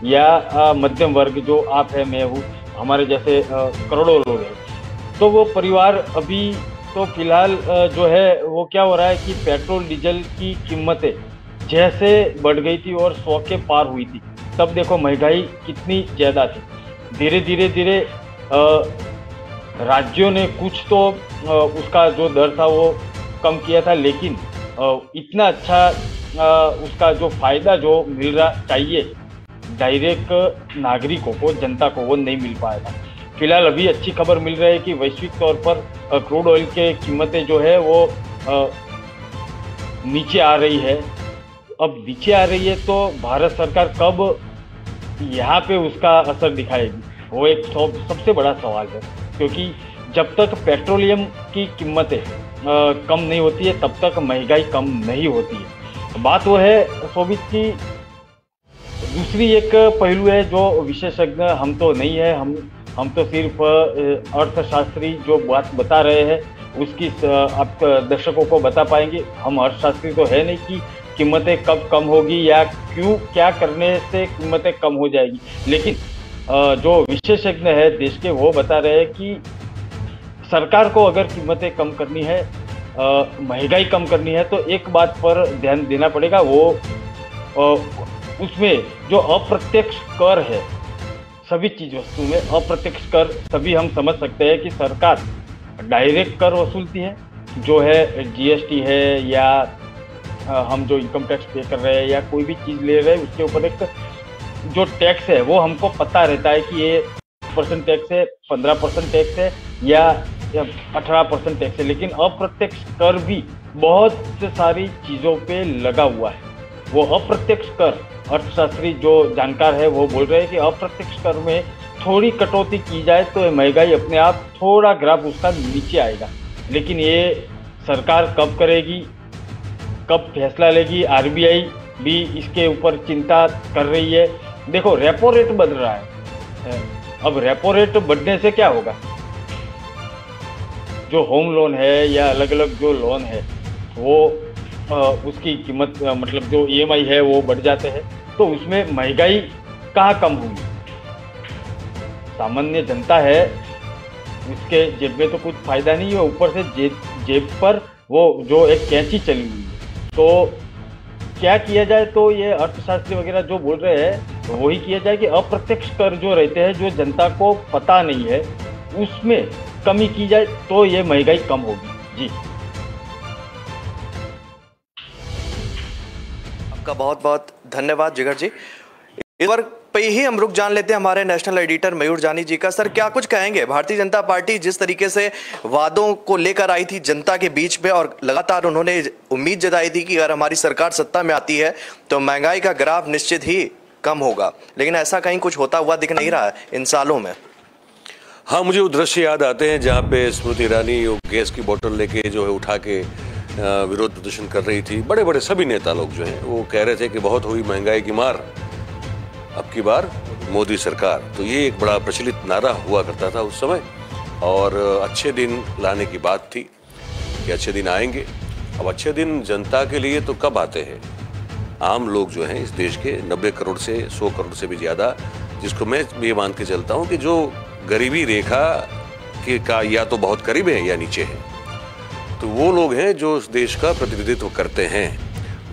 या मध्यम वर्ग जो आप है, मैं हूँ, हमारे जैसे करोड़ों लोग हैं। तो वो परिवार अभी तो फिलहाल जो है वो क्या हो रहा है कि पेट्रोल डीजल की कीमतें जैसे बढ़ गई थी और 100 के पार हुई थी, तब देखो महंगाई कितनी ज़्यादा थी। धीरे धीरे राज्यों ने कुछ तो उसका जो दर था वो कम किया था, लेकिन इतना अच्छा उसका जो फायदा जो मिल रहा चाहिए डायरेक्ट नागरिकों को, जनता को, वो नहीं मिल पाया था। फिलहाल अभी अच्छी खबर मिल रही है कि वैश्विक तौर पर क्रूड ऑयल के कीमतें जो है वो नीचे आ रही है। अब नीचे आ रही है तो भारत सरकार कब यहाँ पे उसका असर दिखाएगी, वो एक सबसे बड़ा सवाल है। क्योंकि जब तक पेट्रोलियम की कीमतें कम नहीं होती है तब तक महंगाई कम नहीं होती है। बात वो है शोभित की दूसरी एक पहलू है जो विशेषज्ञ हम तो नहीं है, हम तो सिर्फ अर्थशास्त्री जो बात बता रहे हैं उसकी आप दर्शकों को बता पाएंगे। हम अर्थशास्त्री तो है नहीं कि कीमतें कब कम होगी या क्यों, क्या करने से कीमतें कम हो जाएगी। लेकिन जो विशेषज्ञ है देश के, वो बता रहे हैं कि सरकार को अगर कीमतें कम करनी है, महंगाई कम करनी है, तो एक बात पर ध्यान देना पड़ेगा, वो उसमें जो अप्रत्यक्ष कर है, सभी चीज वस्तु में अप्रत्यक्ष कर, सभी हम समझ सकते हैं कि सरकार डायरेक्ट कर वसूलती है, जो है जीएसटी है, या हम जो इनकम टैक्स पे कर रहे हैं या कोई भी चीज़ ले रहे हैं उसके ऊपर एक जो टैक्स है वो हमको पता रहता है कि ये % टैक्स है, 15% टैक्स है या 18% टैक्स है। लेकिन अप्रत्यक्ष कर भी बहुत सारी चीज़ों पे लगा हुआ है। वो अप्रत्यक्ष कर, अर्थशास्त्री जो जानकार है वो बोल रहे हैं कि अप्रत्यक्ष कर में थोड़ी कटौती की जाए तो महंगाई अपने आप थोड़ा ग्राफ उसका नीचे आएगा। लेकिन ये सरकार कब करेगी, कब फैसला लेगी? आरबीआई भी इसके ऊपर चिंता कर रही है। देखो, रेपो रेट बढ़ रहा है। अब रेपो रेट बढ़ने से क्या होगा? जो होम लोन है या अलग अलग जो लोन है वो उसकी कीमत, मतलब जो ईएमआई है वो बढ़ जाते हैं, तो उसमें महंगाई कहाँ कम होगी? सामान्य जनता है उसके जेब में तो कुछ फायदा नहीं है, ऊपर से जेब पर वो जो एक कैंची चली हुई है। तो क्या किया जाए? तो ये अर्थशास्त्री वगैरह जो बोल रहे हैं तो वही किया जाए कि अप्रत्यक्ष कर जो रहते हैं, जो जनता को पता नहीं है, उसमें कमी की जाए तो ये महंगाई कम होगी। जी आपका बहुत बहुत धन्यवाद जिगर जी। इस पर पे ही हम रुक जान लेते हैं हमारे नेशनल एडिटर मयूर जानी जी का। सर, क्या कुछ कहेंगे? भारतीय जनता पार्टी जिस तरीके से वादों को लेकर आई थी जनता के बीच में और लगातार उन्होंने उम्मीद जताई थी कि अगर हमारी सरकार सत्ता में आती है तो महंगाई का ग्राफ निश्चित ही कम होगा, लेकिन ऐसा कहीं कुछ होता हुआ दिख नहीं रहा है इन सालों में। हाँ, मुझे वो दृश्य याद आते हैं जहाँ पे स्मृति ईरानी गैस की बोतल लेके जो है उठा के विरोध प्रदर्शन कर रही थी। बड़े बड़े सभी नेता लोग जो हैं वो कह रहे थे कि बहुत हुई महंगाई की मार, अब की बार मोदी सरकार। तो ये एक बड़ा प्रचलित नारा हुआ करता था उस समय, और अच्छे दिन लाने की बात थी कि अच्छे दिन आएंगे। अब अच्छे दिन जनता के लिए तो कब आते हैं? आम लोग जो हैं इस देश के 90 करोड़ से 100 करोड़ से भी ज़्यादा, जिसको मैं ये मान के चलता हूँ कि जो गरीबी रेखा के का या तो बहुत करीब है या नीचे है, तो वो लोग हैं जो इस देश का प्रतिनिधित्व करते हैं।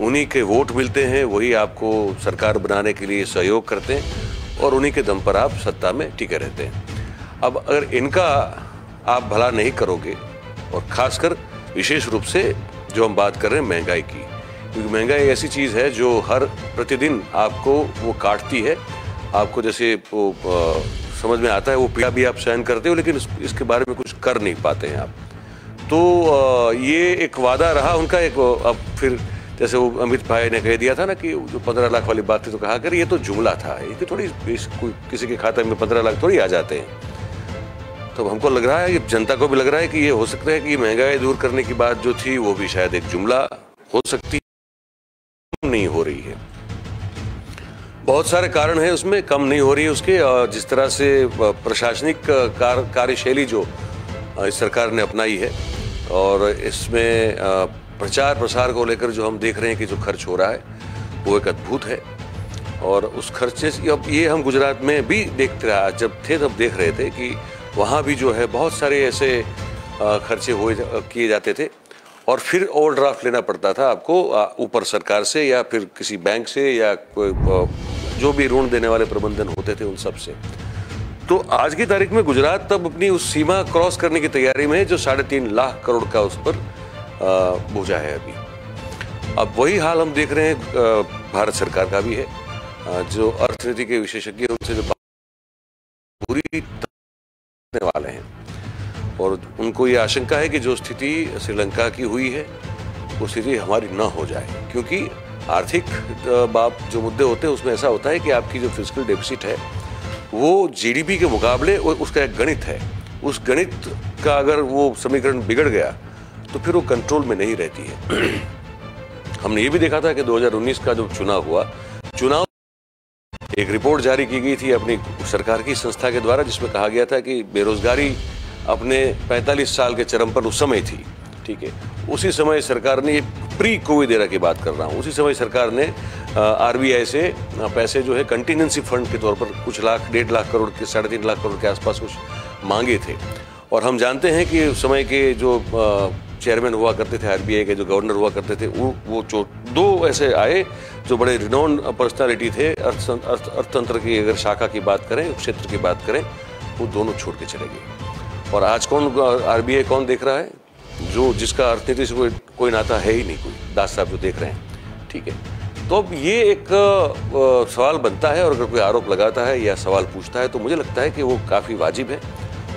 उन्हीं के वोट मिलते हैं, वही आपको सरकार बनाने के लिए सहयोग करते हैं और उन्हीं के दम पर आप सत्ता में टिके रहते हैं। अब अगर इनका आप भला नहीं करोगे, और खासकर विशेष रूप से जो हम बात कर रहे हैं महंगाई की, क्योंकि महंगाई ऐसी चीज़ है जो हर प्रतिदिन आपको वो काटती है। आपको जैसे वो समझ में आता है, वो पीड़ा भी आप सहन करते हो, लेकिन इसके बारे में कुछ कर नहीं पाते हैं आप। तो ये एक वादा रहा उनका। एक अब फिर जैसे वो अमित भाई ने कह दिया था ना कि जो 15 लाख वाली बात थी, तो कहा कर ये तो जुमला था, ये थोड़ी किसी के खाते में 15 लाख थोड़ी आ जाते हैं। तो हमको लग रहा है कि जनता को भी लग रहा है कि ये हो सकता है कि महंगाई दूर करने की बात जो थी वो भी शायद एक जुमला हो सकती नहीं हो रही है। बहुत सारे कारण हैं उसमें, कम नहीं हो रही है उसके। जिस तरह से प्रशासनिक कार्यशैली जो इस सरकार ने अपनाई है, और इसमें प्रचार प्रसार को लेकर जो हम देख रहे हैं कि जो खर्च हो रहा है वो एक अद्भुत है। और उस खर्चे से अब ये हम गुजरात में भी देखते रहा, जब थे तब देख रहे थे कि वहाँ भी जो है बहुत सारे ऐसे खर्चे किए जाते थे, और फिर ओवरड्राफ्ट लेना पड़ता था आपको ऊपर सरकार से या फिर किसी बैंक से या कोई जो भी ऋण देने वाले प्रबंधन होते थे उन सब से। तो आज की तारीख में गुजरात तब अपनी उस सीमा क्रॉस करने की तैयारी में है जो 3.5 लाख करोड़ का उस पर बोझा है अभी। अब वही हाल हम देख रहे हैं भारत सरकार का भी है। जो अर्थनीति के विशेषज्ञ उनसे जो पूरी वाले हैं, और उनको ये आशंका है कि जो स्थिति श्रीलंका की हुई है वो स्थिति हमारी न हो जाए, क्योंकि आर्थिक जो मुद्दे होते हैं उसमें ऐसा होता है कि आपकी जो फिस्कल डेफिसिट है वो जीडीपी के मुकाबले उसका एक गणित है। उस गणित का अगर वो समीकरण बिगड़ गया तो फिर वो कंट्रोल में नहीं रहती है। हमने ये भी देखा था कि 2019 का जो चुनाव एक रिपोर्ट जारी की गई थी अपनी सरकार की संस्था के द्वारा, जिसमें कहा गया था कि बेरोजगारी अपने 45 साल के चरम पर उस समय थी। ठीक है, उसी समय सरकार ने, प्री कोविड एरा की बात कर रहा हूँ, उसी समय सरकार ने आरबीआई से पैसे जो है कंटिजेंसी फंड के तौर पर कुछ लाख, 1.5 लाख करोड़ के 3.5 लाख करोड़ के आसपास कुछ मांगे थे। और हम जानते हैं कि उस समय के जो चेयरमैन हुआ करते थे आरबीआई के, जो गवर्नर हुआ करते थे, वो दो ऐसे आए जो बड़े रिनोन पर्सनालिटी थे अर्थतंत्र की अगर शाखा की बात करें, क्षेत्र की बात करें, वो दोनों छोड़ के चले गए। और आज आरबीआई कौन देख रहा है? जो जिसका अर्थनीति से कोई नाता है ही नहीं, कोई दास साहब जो देख रहे हैं। ठीक है, तो अब ये एक सवाल बनता है, और अगर कोई आरोप लगाता है या सवाल पूछता है तो मुझे लगता है कि वो काफ़ी वाजिब है।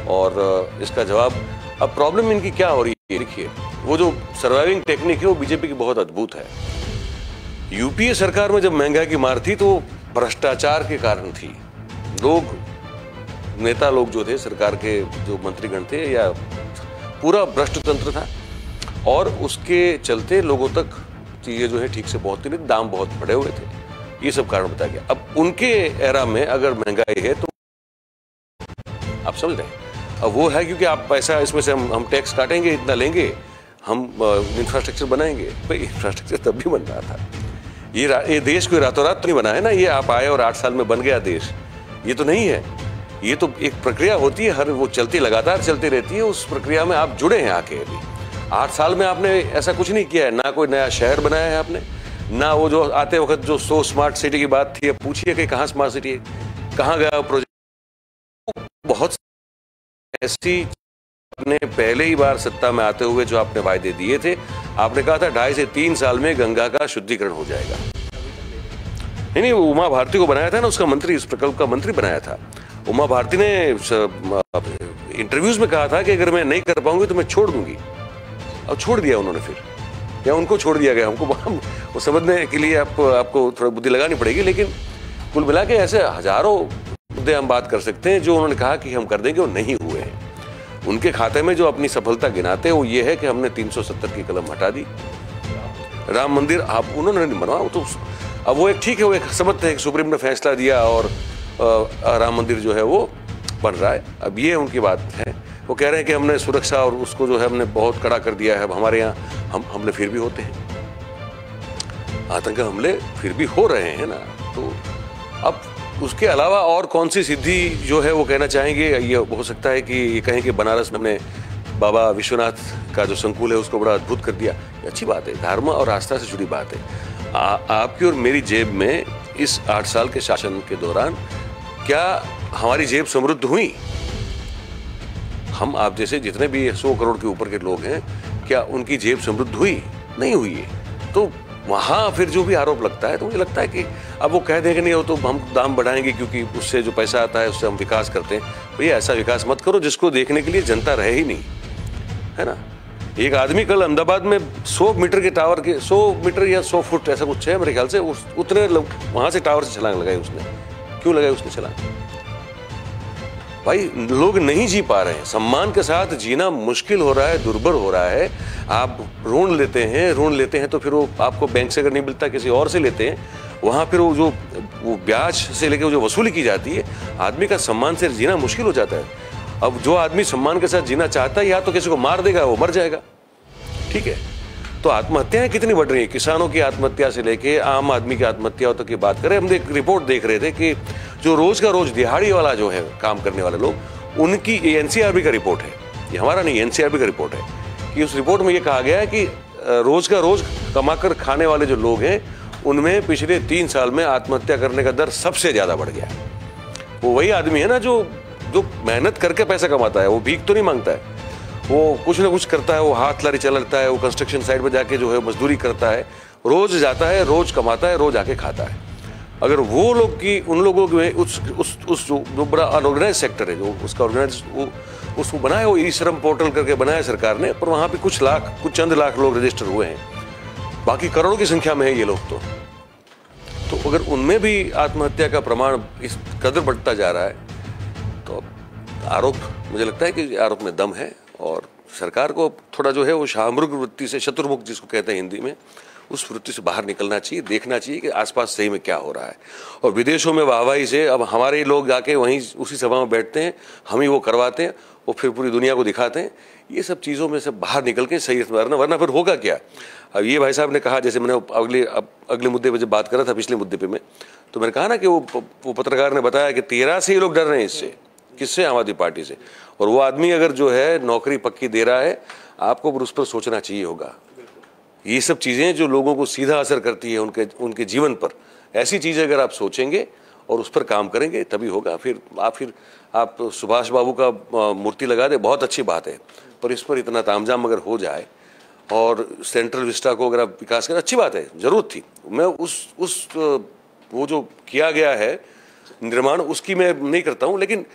और इसका जवाब, अब प्रॉब्लम इनकी क्या हो रही है, देखिए वो जो सर्वाइविंग टेक्निक है वो बीजेपी की बहुत अद्भुत है। यूपीए सरकार में जब महंगाई की मार थी तो भ्रष्टाचार के कारण थी। नेता लोग जो थे, सरकार के जो मंत्रीगण थे, या पूरा भ्रष्ट तंत्र था, और उसके चलते लोगों तक चीजें जो है ठीक से पहुंचती नहीं, दाम बहुत बढ़े हुए थे, ये सब कारण बताया गया। अब उनके एरा में अगर महंगाई है तो आप समझ रहे हैं, अब वो है क्योंकि आप पैसा इसमें से हम टैक्स काटेंगे, इतना लेंगे, हम इंफ्रास्ट्रक्चर बनाएंगे। भाई इंफ्रास्ट्रक्चर तब भी बन रहा था, ये देश कोई रातों रात तो नहीं बना है ना, ये आप आए और 8 साल में बन गया देश, ये तो नहीं है। ये तो एक प्रक्रिया होती है, हर वो चलती, लगातार चलती रहती है। उस प्रक्रिया में आप जुड़े हैं आके। अभी 8 साल में आपने ऐसा कुछ नहीं किया है, ना कोई नया शहर बनाया है आपने, ना वो जो आते वक्त जो स्मार्ट सिटी की बात थी, अब पूछिए कि कहाँ स्मार्ट सिटी है, कहाँ गया प्रोजेक्ट। बहुत ऐसी आपने पहले ही बार सत्ता में आते हुए जो आपने वायदे दिए थे, आपने कहा था 2.5 से 3 साल में गंगा का शुद्धिकरण हो जाएगा। नहीं, वो उमा भारती को बनाया था ना, उसका मंत्री, इस प्रकल्प का मंत्री बनाया था। उमा भारती ने इंटरव्यूज में कहा था कि अगर मैं नहीं कर पाऊंगी तो मैं छोड़ दूंगी। अब छोड़ दिया उन्होंने, फिर या उनको छोड़ दिया गया। हमको वो समझने के लिए आपको थोड़ा बुद्धि लगानी पड़ेगी, लेकिन कुल मिला के ऐसे हजारों मुद्दे हम बात कर सकते हैं जो उन्होंने कहा कि हम कर देंगे, वो नहीं हुए हैं। उनके खाते में जो अपनी सफलता गिनाते हैं वो ये है कि हमने 370 की कलम हटा दी। राम मंदिर आप उन्होंने नहीं बनवाया, तो अब वो एक ठीक है, वो एक समझते हैं कि सुप्रीम ने फैसला दिया और राम मंदिर जो है वो बन रहा है। अब ये उनकी बात है, वो कह रहे हैं कि हमने सुरक्षा और उसको जो है हमने बहुत कड़ा कर दिया है। अब हमारे यहाँ हमले फिर भी होते हैं, आतंकी हमले फिर भी हो रहे हैं ना। तो अब उसके अलावा और कौन सी सिद्धि जो है वो कहना चाहेंगे? ये हो सकता है कि ये कहें कि बनारस में हमने बाबा विश्वनाथ का जो संकुल है उसको बड़ा अद्भुत कर दिया। अच्छी बात है, धर्म और आस्था से जुड़ी बात है। आपकी और मेरी जेब में इस 8 साल के शासन के दौरान क्या हमारी जेब समृद्ध हुई? हम आप जैसे जितने भी 100 करोड़ के ऊपर के लोग हैं, क्या उनकी जेब समृद्ध हुई? नहीं हुई है। तो वहां फिर जो भी आरोप लगता है, तो मुझे लगता है कि अब वो कह देंगे नहीं हो तो हम दाम बढ़ाएंगे क्योंकि उससे जो पैसा आता है उससे हम विकास करते हैं। भैया ऐसा विकास मत करो जिसको देखने के लिए जनता रहे ही नहीं, है ना। एक आदमी कल अहमदाबाद में 100 मीटर के टावर के 100 मीटर या 100 फुट ऐसा कुछ है मेरे ख्याल से, उतने वहां से टावर से छलांग लगाई उसने। क्यों लगाई उसने छलांग? भाई लोग नहीं जी पा रहे हैं, सम्मान के साथ जीना मुश्किल हो रहा है, दुर्भर हो रहा है। आप ऋण लेते हैं तो फिर वो आपको बैंक से अगर नहीं मिलता किसी और से लेते हैं, वहां फिर वो ब्याज से लेकर जो वसूली की जाती है, आदमी का सम्मान से जीना मुश्किल हो जाता है। अब जो आदमी सम्मान के साथ जीना चाहता है या तो किसी को मार देगा, वो मर जाएगा, ठीक है। तो आत्महत्याएं कितनी बढ़ रही है, किसानों की आत्महत्या से लेके आम आदमी की आत्महत्याओं तक की बात करें। हम एक रिपोर्ट देख रहे थे कि जो रोज का रोज दिहाड़ी वाला जो है काम करने वाले लोग, उनकी एनसीआरबी का रिपोर्ट है, ये हमारा नहीं, एनसीआरबी का रिपोर्ट है कि उस रिपोर्ट में ये कहा गया है कि रोज का रोज कमाकर खाने वाले जो लोग हैं, उनमें पिछले 3 साल में आत्महत्या करने का दर सबसे ज्यादा बढ़ गया। वो वही आदमी है ना जो मेहनत करके पैसा कमाता है, वो भीख तो नहीं मांगता है, वो कुछ ना कुछ करता है, वो हाथ लारी चलाता है, वो कंस्ट्रक्शन साइट में जाके जो है मजदूरी करता है, रोज जाता है, रोज कमाता है, रोज आके खाता है। अगर वो लोग की उन लोगों में उस जो बड़ा अनऑर्गेनाइज सेक्टर है, जो उसका ऑर्गेनाइज उसको बनाया, वो ई श्रम पोर्टल करके बनाया सरकार ने, पर वहाँ पे कुछ चंद लाख लोग रजिस्टर हुए हैं, बाकी करोड़ों की संख्या में है ये लोग। तो अगर उनमें भी आत्महत्या का प्रमाण इस कदर बढ़ता जा रहा है, तो आरोप, मुझे लगता है कि आरोप में दम है और सरकार को थोड़ा जो है वो शाहमृग वृत्ति से, शत्रुमुख जिसको कहते हैं हिंदी में, उस वृत्ति से बाहर निकलना चाहिए, देखना चाहिए कि आसपास सही में क्या हो रहा है। और विदेशों में वाहवाही से अब हमारे लोग जाके वहीं उसी सभा में बैठते हैं, हम ही वो करवाते हैं, वो फिर पूरी दुनिया को दिखाते हैं। ये सब चीज़ों में से बाहर निकल के सही, वरना फिर होगा क्या। अब ये भाई साहब ने कहा, जैसे मैंने अगले मुद्दे पर जब बात करा था, पिछले मुद्दे पर मैं, तो मैंने कहा ना कि वो पत्रकार ने बताया कि 13 से ही लोग डर रहे हैं इससे। किससे? आम आदमी पार्टी से। और वो आदमी अगर जो है नौकरी पक्की दे रहा है, आपको उस पर सोचना चाहिए होगा। ये सब चीज़ें जो लोगों को सीधा असर करती है उनके जीवन पर, ऐसी चीज़ें अगर आप सोचेंगे और उस पर काम करेंगे तभी होगा। फिर आप सुभाष बाबू का मूर्ति लगा दे, बहुत अच्छी बात है, पर इस पर इतना तामझाम अगर हो जाए और सेंट्रल विस्टा को अगर आप विकास करें, अच्छी बात है, जरूरत थी। मैं वो जो किया गया है निर्माण, उसकी मैं नहीं करता हूँ, लेकिन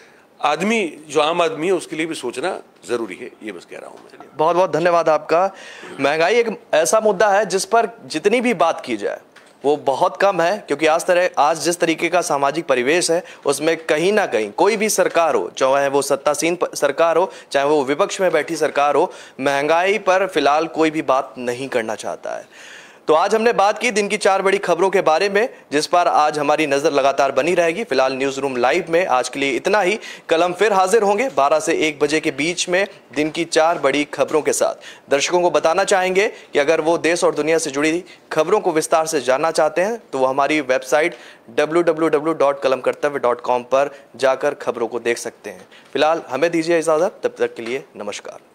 आदमी जो आम आदमी है उसके लिए भी सोचना जरूरी है, ये बस कह रहा हूं मैं। बहुत बहुत धन्यवाद आपका। महंगाई एक ऐसा मुद्दा है जिस पर जितनी भी बात की जाए वो बहुत कम है, क्योंकि आज जिस तरीके का सामाजिक परिवेश है उसमें कहीं ना कहीं कोई भी सरकार हो, चाहे वो सत्तासीन सरकार हो, चाहे वो विपक्ष में बैठी सरकार हो, महंगाई पर फिलहाल कोई भी बात नहीं करना चाहता है। तो आज हमने बात की दिन की 4 बड़ी खबरों के बारे में, जिस पर आज हमारी नजर लगातार बनी रहेगी। फिलहाल न्यूज रूम लाइव में आज के लिए इतना ही। कल हम फिर हाजिर होंगे 12 से 1 बजे के बीच में दिन की 4 बड़ी खबरों के साथ। दर्शकों को बताना चाहेंगे कि अगर वो देश और दुनिया से जुड़ी खबरों को विस्तार से जानना चाहते हैं तो वो हमारी वेबसाइट www.kalamkartavya.com पर जाकर खबरों को देख सकते हैं। फिलहाल हमें दीजिए इजाजत, तब तक के लिए नमस्कार।